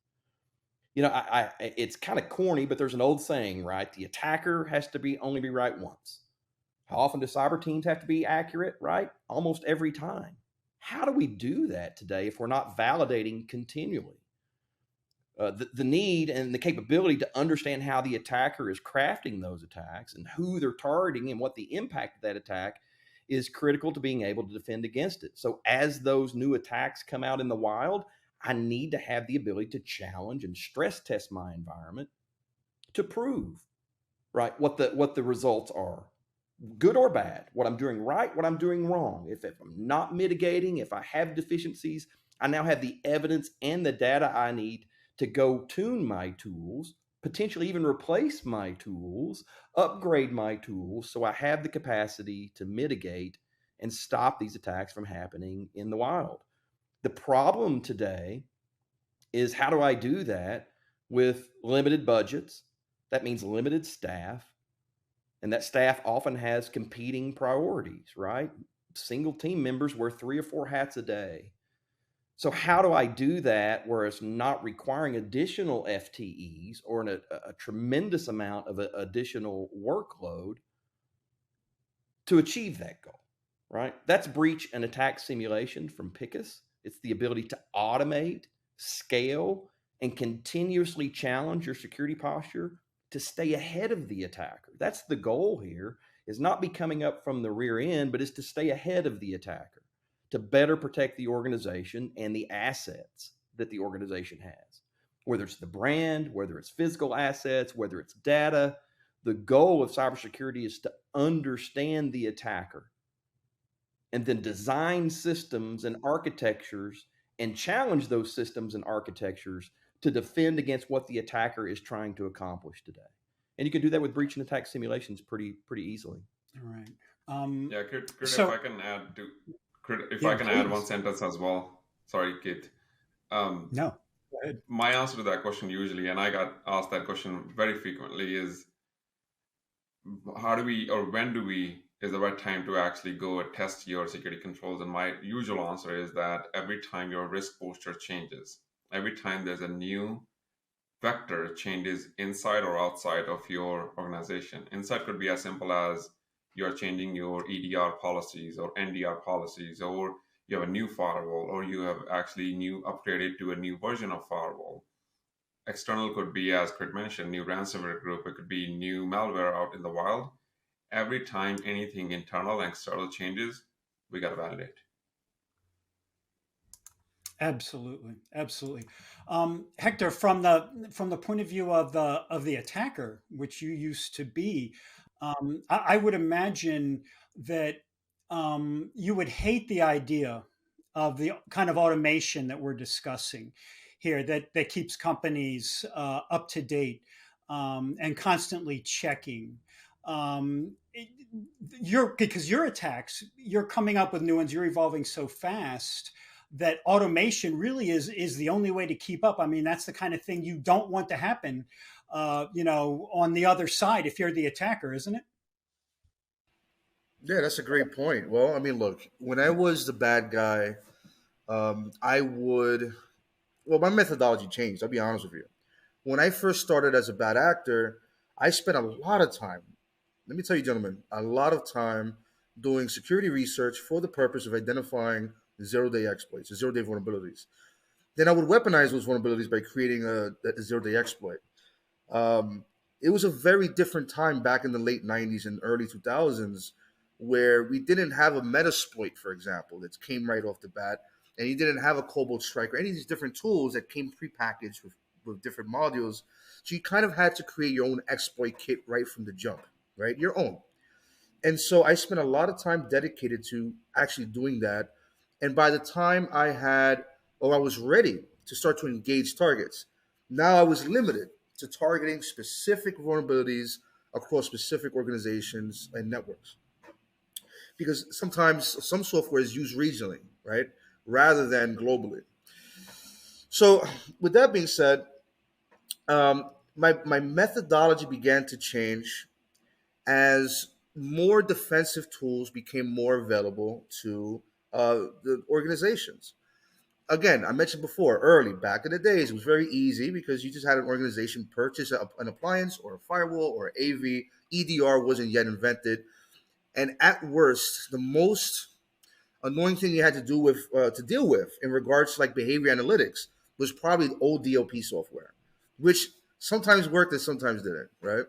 It's kind of corny, but there's an old saying, right? The attacker has to only be right once. How often do cyber teams have to be accurate, right? Almost every time. How do we do that today if we're not validating continually? The need and the capability to understand how the attacker is crafting those attacks and who they're targeting and what the impact of that attack is critical to being able to defend against it. So as those new attacks come out in the wild, I need to have the ability to challenge and stress test my environment to prove right? What the results are, good or bad, what I'm doing right, what I'm doing wrong. If I'm not mitigating, if I have deficiencies, I now have the evidence and the data I need to go tune my tools, potentially even replace my tools, upgrade my tools, so I have the capacity to mitigate and stop these attacks from happening in the wild. The problem today is, how do I do that with limited budgets? That means limited staff, and that staff often has competing priorities, right? Single team members wear 3 or 4 hats a day. So how do I do that where it's not requiring additional FTEs or a tremendous amount of additional workload to achieve that goal, right? That's breach and attack simulation from Picus. It's the ability to automate, scale, and continuously challenge your security posture to stay ahead of the attacker. That's the goal here, is not be coming up from the rear end, but is to stay ahead of the attacker, to better protect the organization and the assets that the organization has. Whether it's the brand, whether it's physical assets, whether it's data, the goal of cybersecurity is to understand the attacker and then design systems and architectures and challenge those systems and architectures to defend against what the attacker is trying to accomplish today. And you can do that with breach and attack simulations pretty easily. All right. Yeah, Kurt, so- if I can add please. one sentence as well. Sorry, Kit. No, go ahead. My answer to that question usually, and I got asked that question very frequently, is how do we, or when do we, is the right time to actually go and test your security controls? And my usual answer is that every time your risk posture changes, every time there's a new vector changes inside or outside of your organization. Inside could be as simple as you're changing your EDR policies or NDR policies, or you have a new firewall, or you have actually upgraded to a new version of firewall. External could be, as Kurt mentioned, new ransomware group. It could be new malware out in the wild. Every time anything internal and external changes, we got to validate. Absolutely, absolutely. Hector, from the point of view of the attacker, which you used to be, I would imagine that you would hate the idea of the kind of automation that we're discussing here, that keeps companies up to date and constantly checking. Because your attacks, you're coming up with new ones, you're evolving so fast that automation really is the only way to keep up. I mean, that's the kind of thing you don't want to happen, on the other side if you're the attacker, isn't it? Yeah, that's a great point. Well, I mean, look, when I was the bad guy, my methodology changed. I'll be honest with you. When I first started as a bad actor, I spent a lot of time, let me tell you, gentlemen, a lot of time doing security research for the purpose of identifying zero-day exploits, zero-day vulnerabilities. Then I would weaponize those vulnerabilities by creating a zero-day exploit. It was a very different time back in the late 90s and early 2000s where we didn't have a Metasploit, for example, that came right off the bat, and you didn't have a Cobalt Strike or any of these different tools that came prepackaged with different modules. So you kind of had to create your own exploit kit right from the jump, right? Your own. And so I spent a lot of time dedicated to actually doing that. And by the time I was ready to start to engage targets, now I was limited to targeting specific vulnerabilities across specific organizations and networks. Because sometimes some software is used regionally, right, rather than globally. So with that being said, my methodology began to change as more defensive tools became more available to the organizations. Again, I mentioned before, early back in the days, it was very easy because you just had an organization purchase an appliance or a firewall or AV. EDR wasn't yet invented. And at worst, the most annoying thing you had to deal with in regards to like behavior analytics was probably the old DLP software, which sometimes worked and sometimes didn't, right?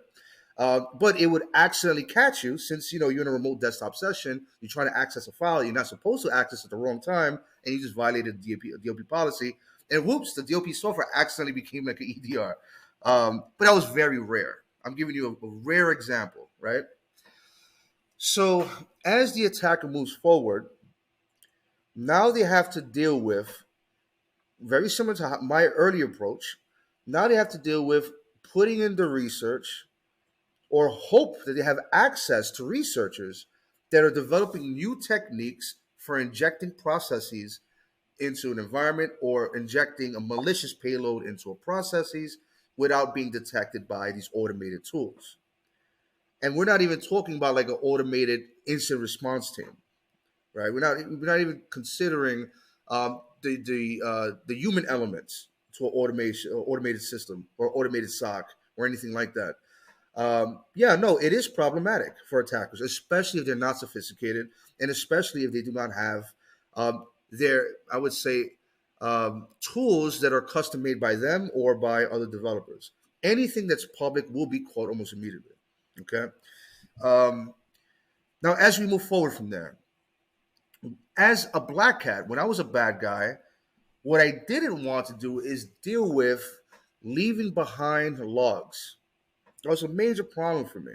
But it would accidentally catch you since, you're in a remote desktop session, you're trying to access a file you're not supposed to access at the wrong time, and you just violated the DLP policy, and whoops, the DLP software accidentally became like an EDR. But that was very rare. I'm giving you a rare example, right? So as the attacker moves forward, now they have to deal with, very similar to my earlier approach, now they have to deal with putting in the research or hope that they have access to researchers that are developing new techniques for injecting processes into an environment or injecting a malicious payload into a processes without being detected by these automated tools. And we're not even talking about like an automated incident response team, right? We're not even considering the human elements to an automation or automated system or automated SOC or anything like that. Yeah, no, it is problematic for attackers, especially if they're not sophisticated, and especially if they do not have their, I would say, tools that are custom made by them or by other developers. Anything that's public will be caught almost immediately. Okay. Um, Now, as we move forward from there, as a black hat, when I was a bad guy, what I didn't want to do is deal with leaving behind logs. That was a major problem for me.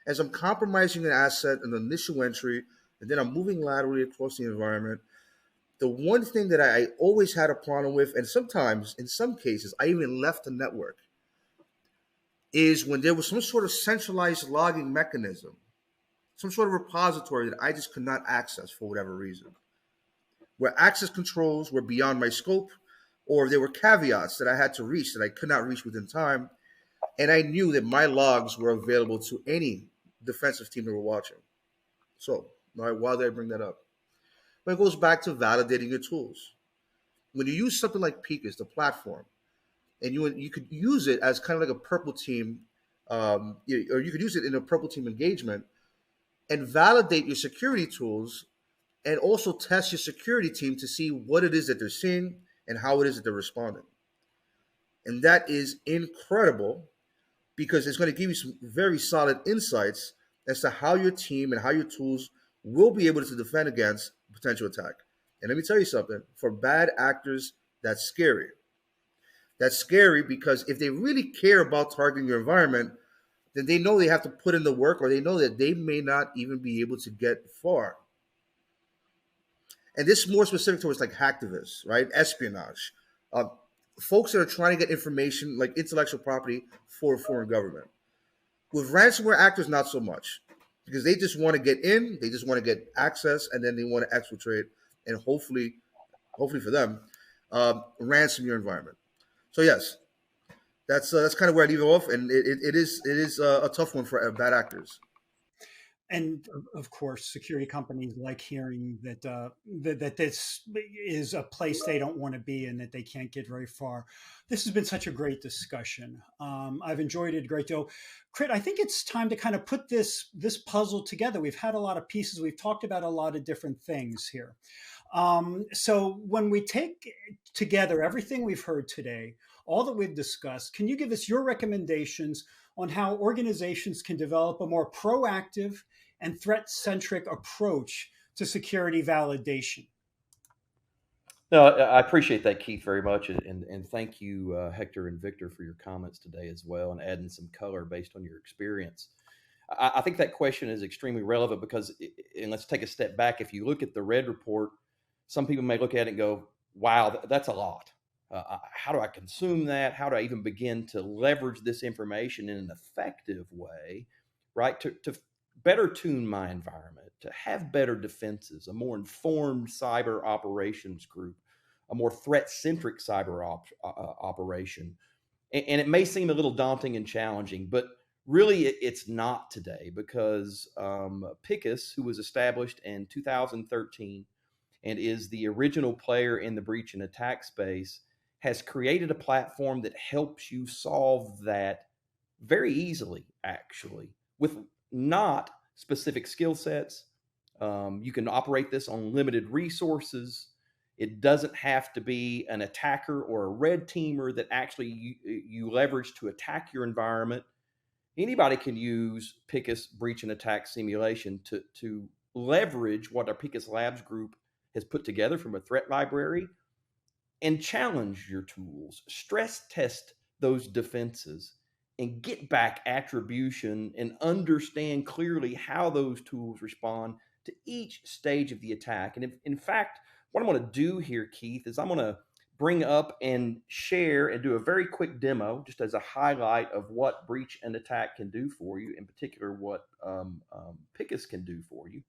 As I'm compromising an asset in the initial entry, and then I'm moving laterally across the environment, the one thing that I always had a problem with, and sometimes in some cases I even left the network, is when there was some sort of centralized logging mechanism, some sort of repository that I just could not access for whatever reason, where access controls were beyond my scope, or there were caveats that I had to reach that I could not reach within time, and I knew that my logs were available to any defensive team that were watching. So, all right, why did I bring that up? Well, it goes back to validating your tools. When you use something like Picus, the platform, and you could use it as kind of like a purple team, or you could use it in a purple team engagement and validate your security tools, and also test your security team to see what it is that they're seeing and how it is that they're responding. And that is incredible because it's going to give you some very solid insights as to how your team and how your tools will be able to defend against potential attack. And let me tell you something, for bad actors, that's scary. That's scary because if they really care about targeting your environment, then they know they have to put in the work, or they know that they may not even be able to get far. And this is more specific towards like hacktivists, right? Espionage. Uh, Folks that are trying to get information like intellectual property for a foreign government. With ransomware actors, not so much, because they just want to get in, they just want to get access, and then they want to exfiltrate and hopefully for them, ransom your environment. So yes, that's kind of where I leave it off, and it is a tough one for bad actors. And of course, security companies like hearing that that this is a place they don't want to be and that they can't get very far. This has been such a great discussion. I've enjoyed it a great deal. Crit, I think it's time to kind of put this puzzle together. We've had a lot of pieces. We've talked about a lot of different things here. So when we take together everything we've heard today, all that we've discussed, can you give us your recommendations on how organizations can develop a more proactive and threat-centric approach to security validation? No, I appreciate that, Keith, very much, and thank you, Hector and Victor, for your comments today as well, and adding some color based on your experience. I think that question is extremely relevant because, and let's take a step back. If you look at the Red Report, some people may look at it and go, "Wow, that's a lot. How do I consume that? How do I even begin to leverage this information in an effective way, right? To better tune my environment, to have better defenses, a more informed cyber operations group, a more threat-centric operation." And it may seem a little daunting and challenging, but really it's not today because Picus, who was established in 2013 and is the original player in the breach and attack space, has created a platform that helps you solve that very easily, actually, with not specific skill sets. You can operate this on limited resources. It doesn't have to be an attacker or a red teamer that actually you leverage to attack your environment. Anybody can use Picus breach and attack simulation to leverage what our Picus Labs group has put together from a threat library and challenge your tools, stress test those defenses, and get back attribution and understand clearly how those tools respond to each stage of the attack. And if, in fact, what I'm going to do here, Keith, is I'm going to bring up and share and do a very quick demo just as a highlight of what breach and attack can do for you, in particular what Picus can do for you,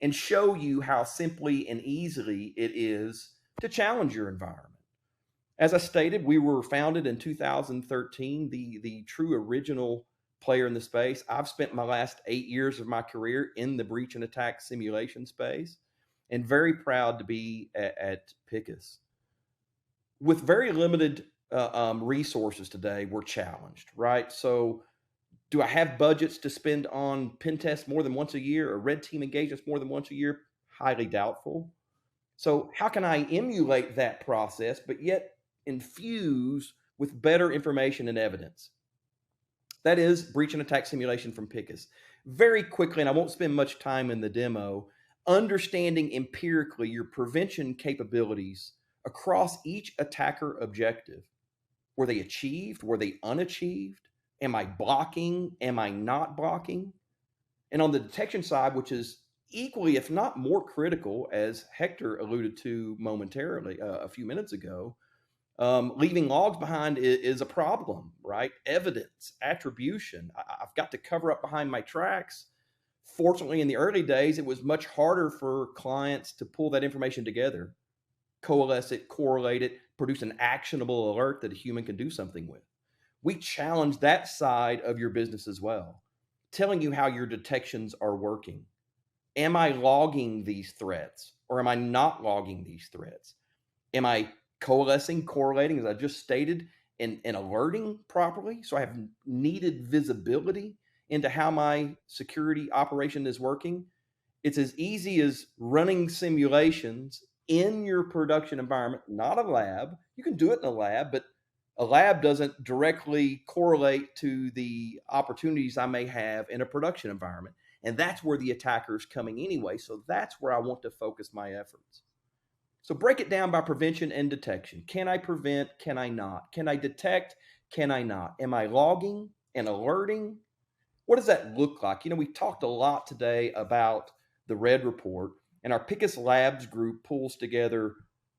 and show you how simply and easily it is to challenge your environment. As I stated, we were founded in 2013, the true original player in the space. I've spent my last 8 years of my career in the breach and attack simulation space, and very proud to be at Picus. With very limited resources today, we're challenged, right? So do I have budgets to spend on pen tests more than once a year or red team engagements more than once a year? Highly doubtful. So how can I emulate that process, but yet infuse with better information and evidence? That is breach and attack simulation from Picus. Very quickly, and I won't spend much time in the demo, understanding empirically your prevention capabilities across each attacker objective. Were they achieved? Were they unachieved? Am I blocking? Am I not blocking? And on the detection side, which is equally, if not more critical, as Hector alluded to momentarily a few minutes ago, leaving logs behind is a problem, right? Evidence, attribution. I've got to cover up behind my tracks. Fortunately, in the early days, it was much harder for clients to pull that information together, coalesce it, correlate it, produce an actionable alert that a human can do something with. We challenge that side of your business as well, telling you how your detections are working. Am I logging these threats or am I not logging these threats? Am I coalescing, correlating, as I just stated, and alerting properly? So I have needed visibility into how my security operation is working. It's as easy as running simulations in your production environment, not a lab. You can do it in a lab, but a lab doesn't directly correlate to the opportunities I may have in a production environment. And that's where the attacker is coming anyway. So that's where I want to focus my efforts. So break it down by prevention and detection. Can I prevent? Can I not? Can I detect? Can I not? Am I logging and alerting? What does that look like? You know, we talked a lot today about the Red Report, and our Picus Labs group pulls together,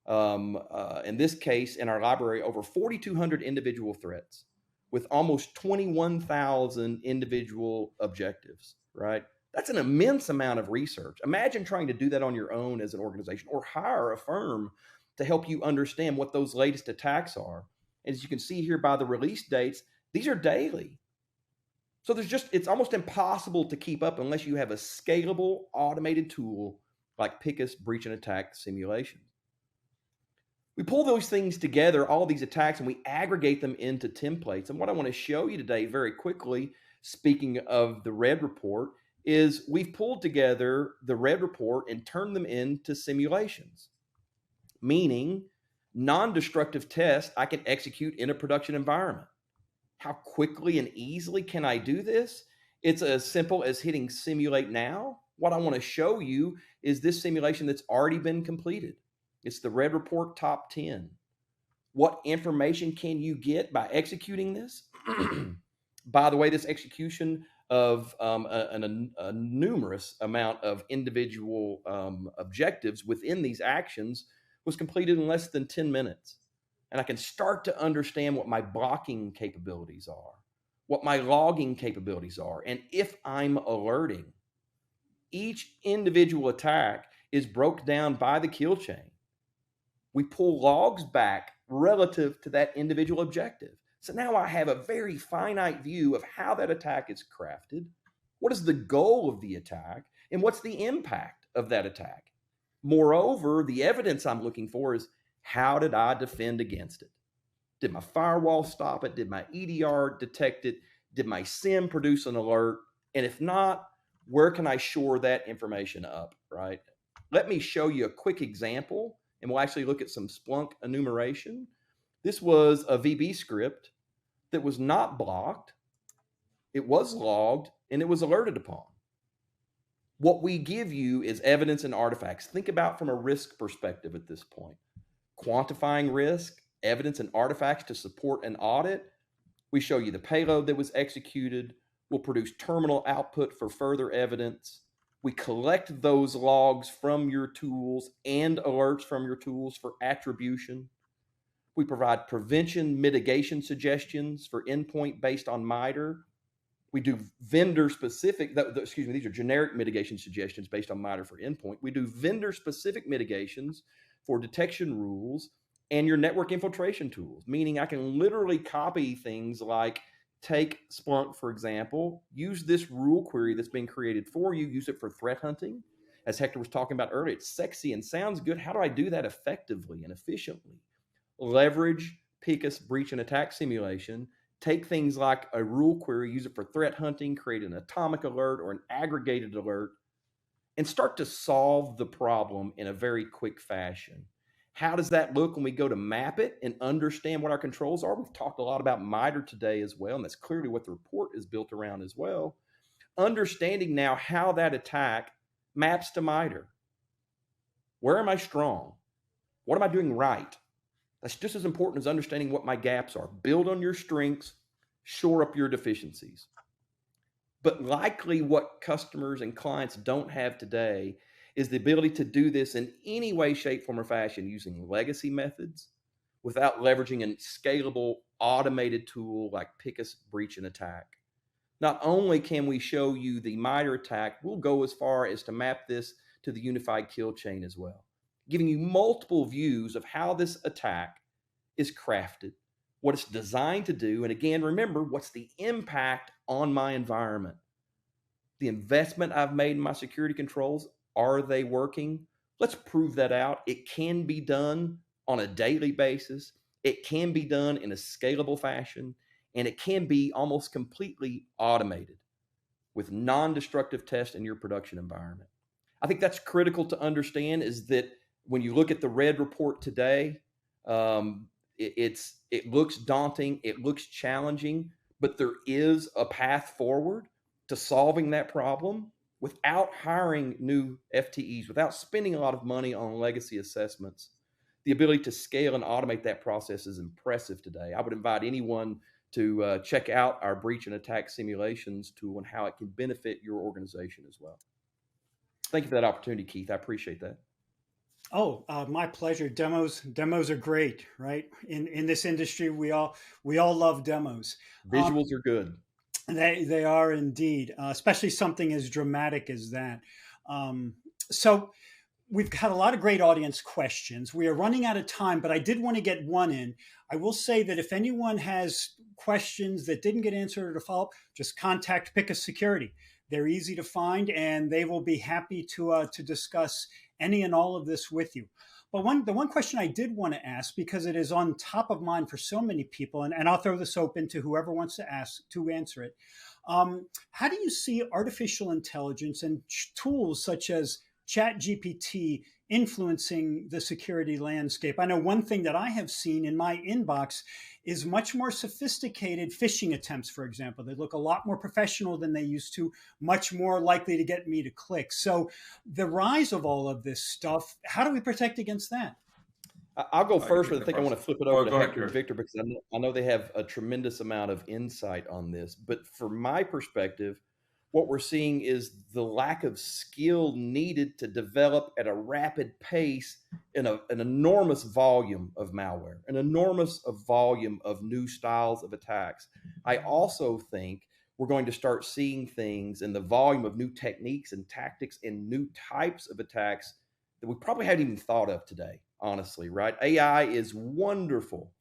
in this case, in our library, over 4,200 individual threats with almost 21,000 individual objectives, right? That's an immense amount of research. Imagine trying to do that on your own as an organization or hire a firm to help you understand what those latest attacks are. And as you can see here by the release dates, these are daily. So it's almost impossible to keep up unless you have a scalable, automated tool like Picus breach and attack simulation. We pull those things together, all these attacks, and we aggregate them into templates. And what I want to show you today very quickly, speaking of the Red Report, is we've pulled together the Red Report and turned them into simulations, meaning non-destructive tests I can execute in a production environment. How quickly and easily can I do this? It's as simple as hitting simulate now. What I want to show you is this simulation that's already been completed. It's the Red Report Top 10. What information can you get by executing this? By the way, this execution of a numerous amount of individual objectives within these actions was completed in less than 10 minutes. And I can start to understand what my blocking capabilities are, what my logging capabilities are, and if I'm alerting. Each individual attack is broke down by the kill chain. We pull logs back relative to that individual objective. So now I have a very finite view of how that attack is crafted, what is the goal of the attack, and what's the impact of that attack. Moreover, the evidence I'm looking for is, how did I defend against it? Did my firewall stop it? Did my EDR detect it? Did my SIM produce an alert? And if not, where can I shore that information up, right? Let me show you a quick example, and we'll actually look at some Splunk enumeration. This was a VB script that was not blocked. It was logged, and it was alerted upon. What we give you is evidence and artifacts. Think about from a risk perspective at this point. Quantifying risk, evidence and artifacts to support an audit, We show you the payload that was executed. We'll produce terminal output for further evidence. We collect those logs from your tools and alerts from your tools for attribution. We provide prevention mitigation suggestions for endpoint based on MITRE. We do vendor specific, these are generic mitigation suggestions based on MITRE for endpoint. We do vendor specific mitigations for detection rules and your network infiltration tools, meaning I can literally copy things like take Splunk, for example, use this rule query that's been created for you, use it for threat hunting. As Hector was talking about earlier, it's sexy and sounds good. How do I do that effectively and efficiently? Leverage Picus breach and attack simulation, take things like a rule query, use it for threat hunting, create an atomic alert or an aggregated alert, and start to solve the problem in a very quick fashion. How does that look when we go to map it and understand what our controls are? We've talked a lot about MITRE today as well, and that's clearly what the report is built around as well. Understanding now how that attack maps to MITRE. Where am I strong? What am I doing right? That's just as important as understanding what my gaps are. Build on your strengths, shore up your deficiencies. But likely what customers and clients don't have today is the ability to do this in any way, shape, form, or fashion using legacy methods without leveraging a scalable automated tool like Picus breach and attack. Not only can we show you the MITRE attack, we'll go as far as to map this to the unified kill chain as well, giving you multiple views of how this attack is crafted, what it's designed to do, and again, remember, what's the impact on my environment? The investment I've made in my security controls, are they working? Let's prove that out. It can be done on a daily basis. It can be done in a scalable fashion, and it can be almost completely automated with non-destructive tests in your production environment. I think that's critical to understand, is that when you look at the Red Report today, it looks daunting, it looks challenging, but there is a path forward to solving that problem without hiring new FTEs, without spending a lot of money on legacy assessments. The ability to scale and automate that process is impressive today. I would invite anyone to check out our breach and attack simulations tool and how it can benefit your organization as well. Thank you for that opportunity, Keith. I appreciate that. Oh, my pleasure. Demos are great, right? In this industry, we all love demos. Visuals are good. They are indeed, especially something as dramatic as that. So we've got a lot of great audience questions. We are running out of time, but I did want to get one in. I will say that if anyone has questions that didn't get answered or to follow up, just contact Picus Security. They're easy to find, and they will be happy to discuss any and all of this with you. But the one question I did want to ask, because it is on top of mind for so many people, and I'll throw this open to whoever wants to answer it. How do you see artificial intelligence and tools such as ChatGPT influencing the security landscape? I know one thing that I have seen in my inbox is much more sophisticated phishing attempts, for example. They look a lot more professional than they used to, much more likely to get me to click. So the rise of all of this stuff, how do we protect against that? I'll go first, but I think I want to flip it over to Hector and Victor, because I know they have a tremendous amount of insight on this. But from my perspective, what we're seeing is the lack of skill needed to develop at a rapid pace in an enormous volume of malware, an enormous volume of new styles of attacks. I also think we're going to start seeing things in the volume of new techniques and tactics and new types of attacks that we probably haven't even thought of today, honestly, right? AI is wonderful.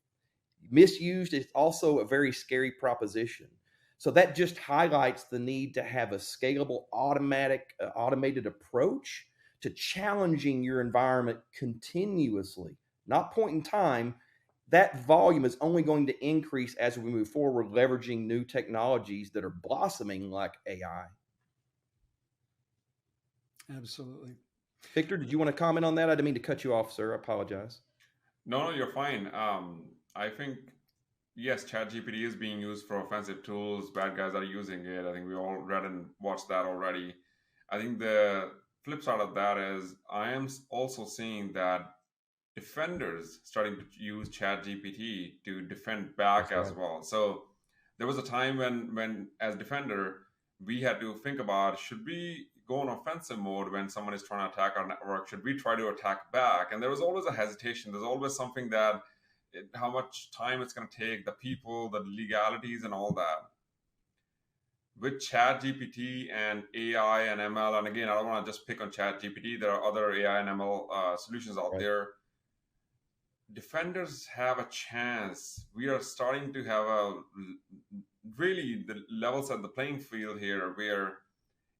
Misused, it's also a very scary proposition. So that just highlights the need to have a scalable, automated approach to challenging your environment continuously, not point in time. That volume is only going to increase as we move forward, leveraging new technologies that are blossoming like AI. Absolutely. Victor, did you want to comment on that? I didn't mean to cut you off, sir. I apologize. No, you're fine. I think, yes, ChatGPT is being used for offensive tools. Bad guys are using it. I think we all read and watched that already. I think the flip side of that is I am also seeing that defenders starting to use ChatGPT to defend back as well. So There was a time when as defender, we had to think about, should we go on offensive mode when someone is trying to attack our network? Should we try to attack back? And there was always a hesitation. There's always something that how much time it's going to take, the people, the legalities, and all that. With Chat GPT and AI and ML, and again, I don't want to just pick on Chat GPT. There are other AI and ML solutions out there. Defenders have a chance. We are starting to have a really the levels at the playing field here, where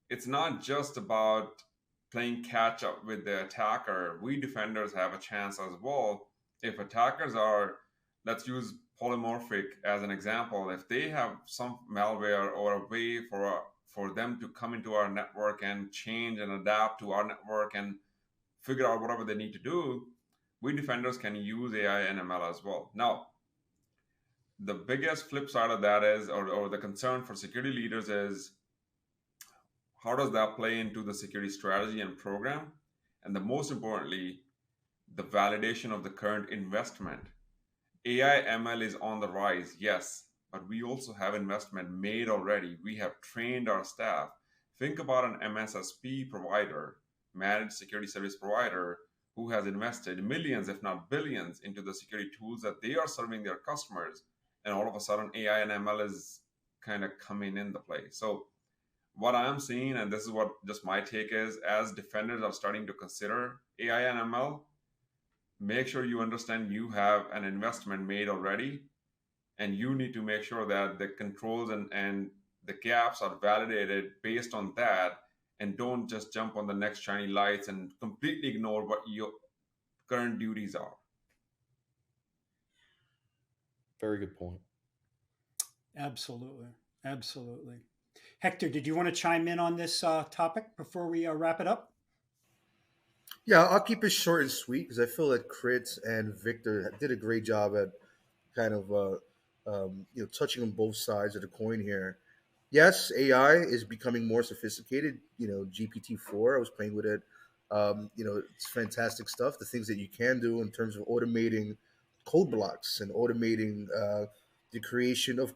it's not just about playing catch up with the attacker. We defenders have a chance as well. If attackers are, let's use polymorphic as an example, if they have some malware or a way for them to come into our network and change and adapt to our network and figure out whatever they need to do, we defenders can use AI and ML as well. Now, the biggest flip side of that is, or the concern for security leaders is, how does that play into the security strategy and program? And the most importantly, the validation of the current investment. AI ML is on the rise, yes, but we also have investment made already. We have trained our staff. Think about an MSSP provider, managed security service provider, who has invested millions, if not billions, into the security tools that they are serving their customers. And all of a sudden, AI and ML is kind of coming into play. So what I'm seeing, and this is what just my take is, as defenders are starting to consider AI and ML, make sure you understand you have an investment made already, and you need to make sure that the controls and the gaps are validated based on that, and don't just jump on the next shiny lights and completely ignore what your current duties are. Very good point. Absolutely. Absolutely. Hector, did you want to chime in on this topic before we wrap it up? Yeah, I'll keep it short and sweet because I feel that Crit and Victor did a great job at kind of touching on both sides of the coin here. Yes, AI is becoming more sophisticated. GPT-4, I was playing with it. It's fantastic stuff. The things that you can do in terms of automating code blocks and automating the creation of,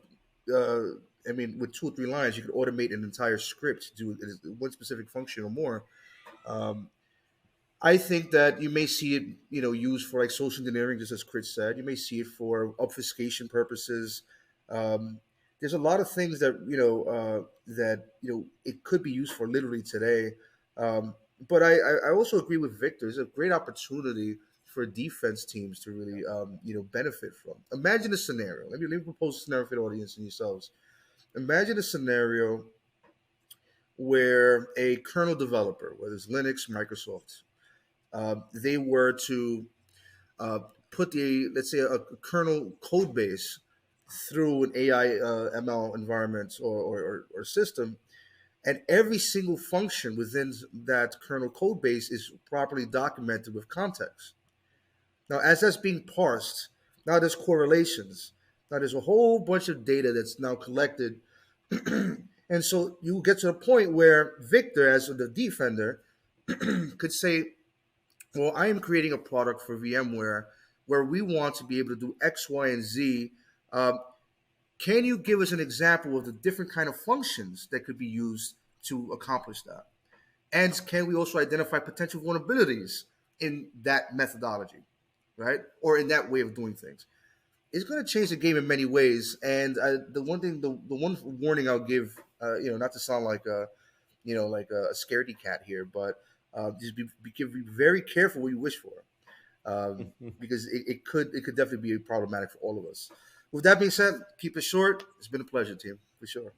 with 2 or 3 lines, you could automate an entire script to do one specific function or more. Um, I think that you may see it, used for like social engineering, just as Chris said. You may see it for obfuscation purposes. Um, there's a lot of things that it could be used for literally today. But I also agree with Victor. It's a great opportunity for defense teams to really benefit from. Imagine a scenario. Let me propose a scenario for the audience and yourselves. Imagine a scenario where a kernel developer, whether it's Linux, Microsoft, they were to uh, put let's say, a kernel code base through an AI ML environment or system, and every single function within that kernel code base is properly documented with context. Now, as that's being parsed, now there's correlations. Now there's a whole bunch of data that's now collected, and so you get to the point where Victor, as the defender, could say, well, I am creating a product for VMware where we want to be able to do X, Y, and Z. Um, can you give us an example of the different kind of functions that could be used to accomplish that? And can we also identify potential vulnerabilities in that methodology, right? Or in that way of doing things? It's going to change the game in many ways. And the one warning I'll give, not to sound like like a scaredy cat here, but just be very careful what you wish for, because it could definitely be problematic for all of us. With that being said, keep it short. It's been a pleasure, team, for sure.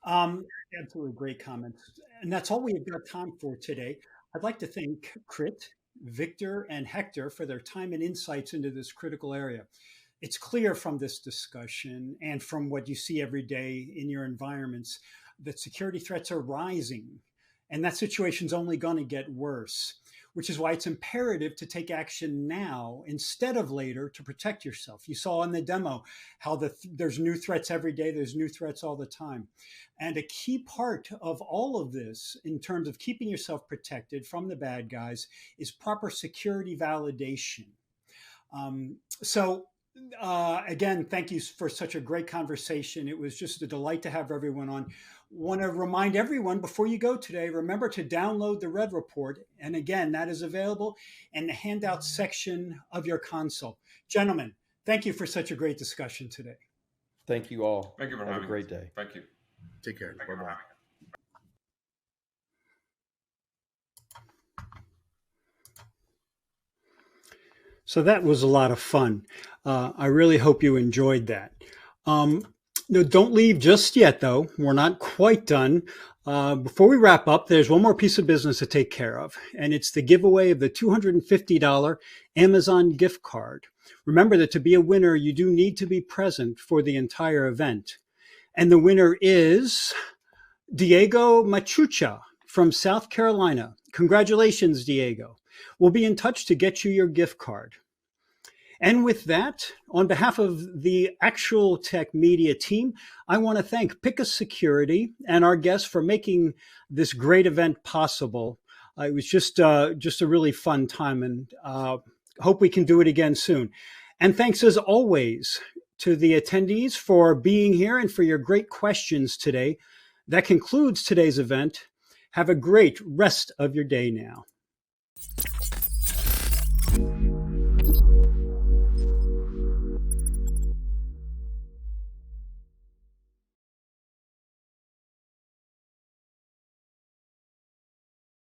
Absolutely great comments. And that's all we have got time for today. I'd like to thank Crit, Victor, and Hector for their time and insights into this critical area. It's clear from this discussion and from what you see every day in your environments that security threats are rising, and that situation's only going to get worse, which is why it's imperative to take action now instead of later to protect yourself. You saw in the demo how there's new threats every day, there's new threats all the time. And a key part of all of this, in terms of keeping yourself protected from the bad guys, is proper security validation. So Again, thank you for such a great conversation. It was just a delight to have everyone on. Want to remind everyone before you go today, remember to download the Red Report. And again, that is available in the handout section of your console. Gentlemen, thank you for such a great discussion today. Thank you all. Thank you for having having a great us. day. Thank you. Take care. Thank you for Bye-bye. having us. So that was a lot of fun. I really hope you enjoyed that. No, don't leave just yet, though. We're not quite done. Before we wrap up, there's one more piece of business to take care of, and it's the giveaway of the $250 Amazon gift card. Remember that to be a winner, you do need to be present for the entire event. And the winner is Diego Machucha from South Carolina. Congratulations, Diego. We'll be in touch to get you your gift card. And with that, on behalf of the Actual Tech Media team, I want to thank Picus Security and our guests for making this great event possible. It was just a really fun time, and hope we can do it again soon. And thanks as always to the attendees for being here and for your great questions today. That concludes today's event. Have a great rest of your day now.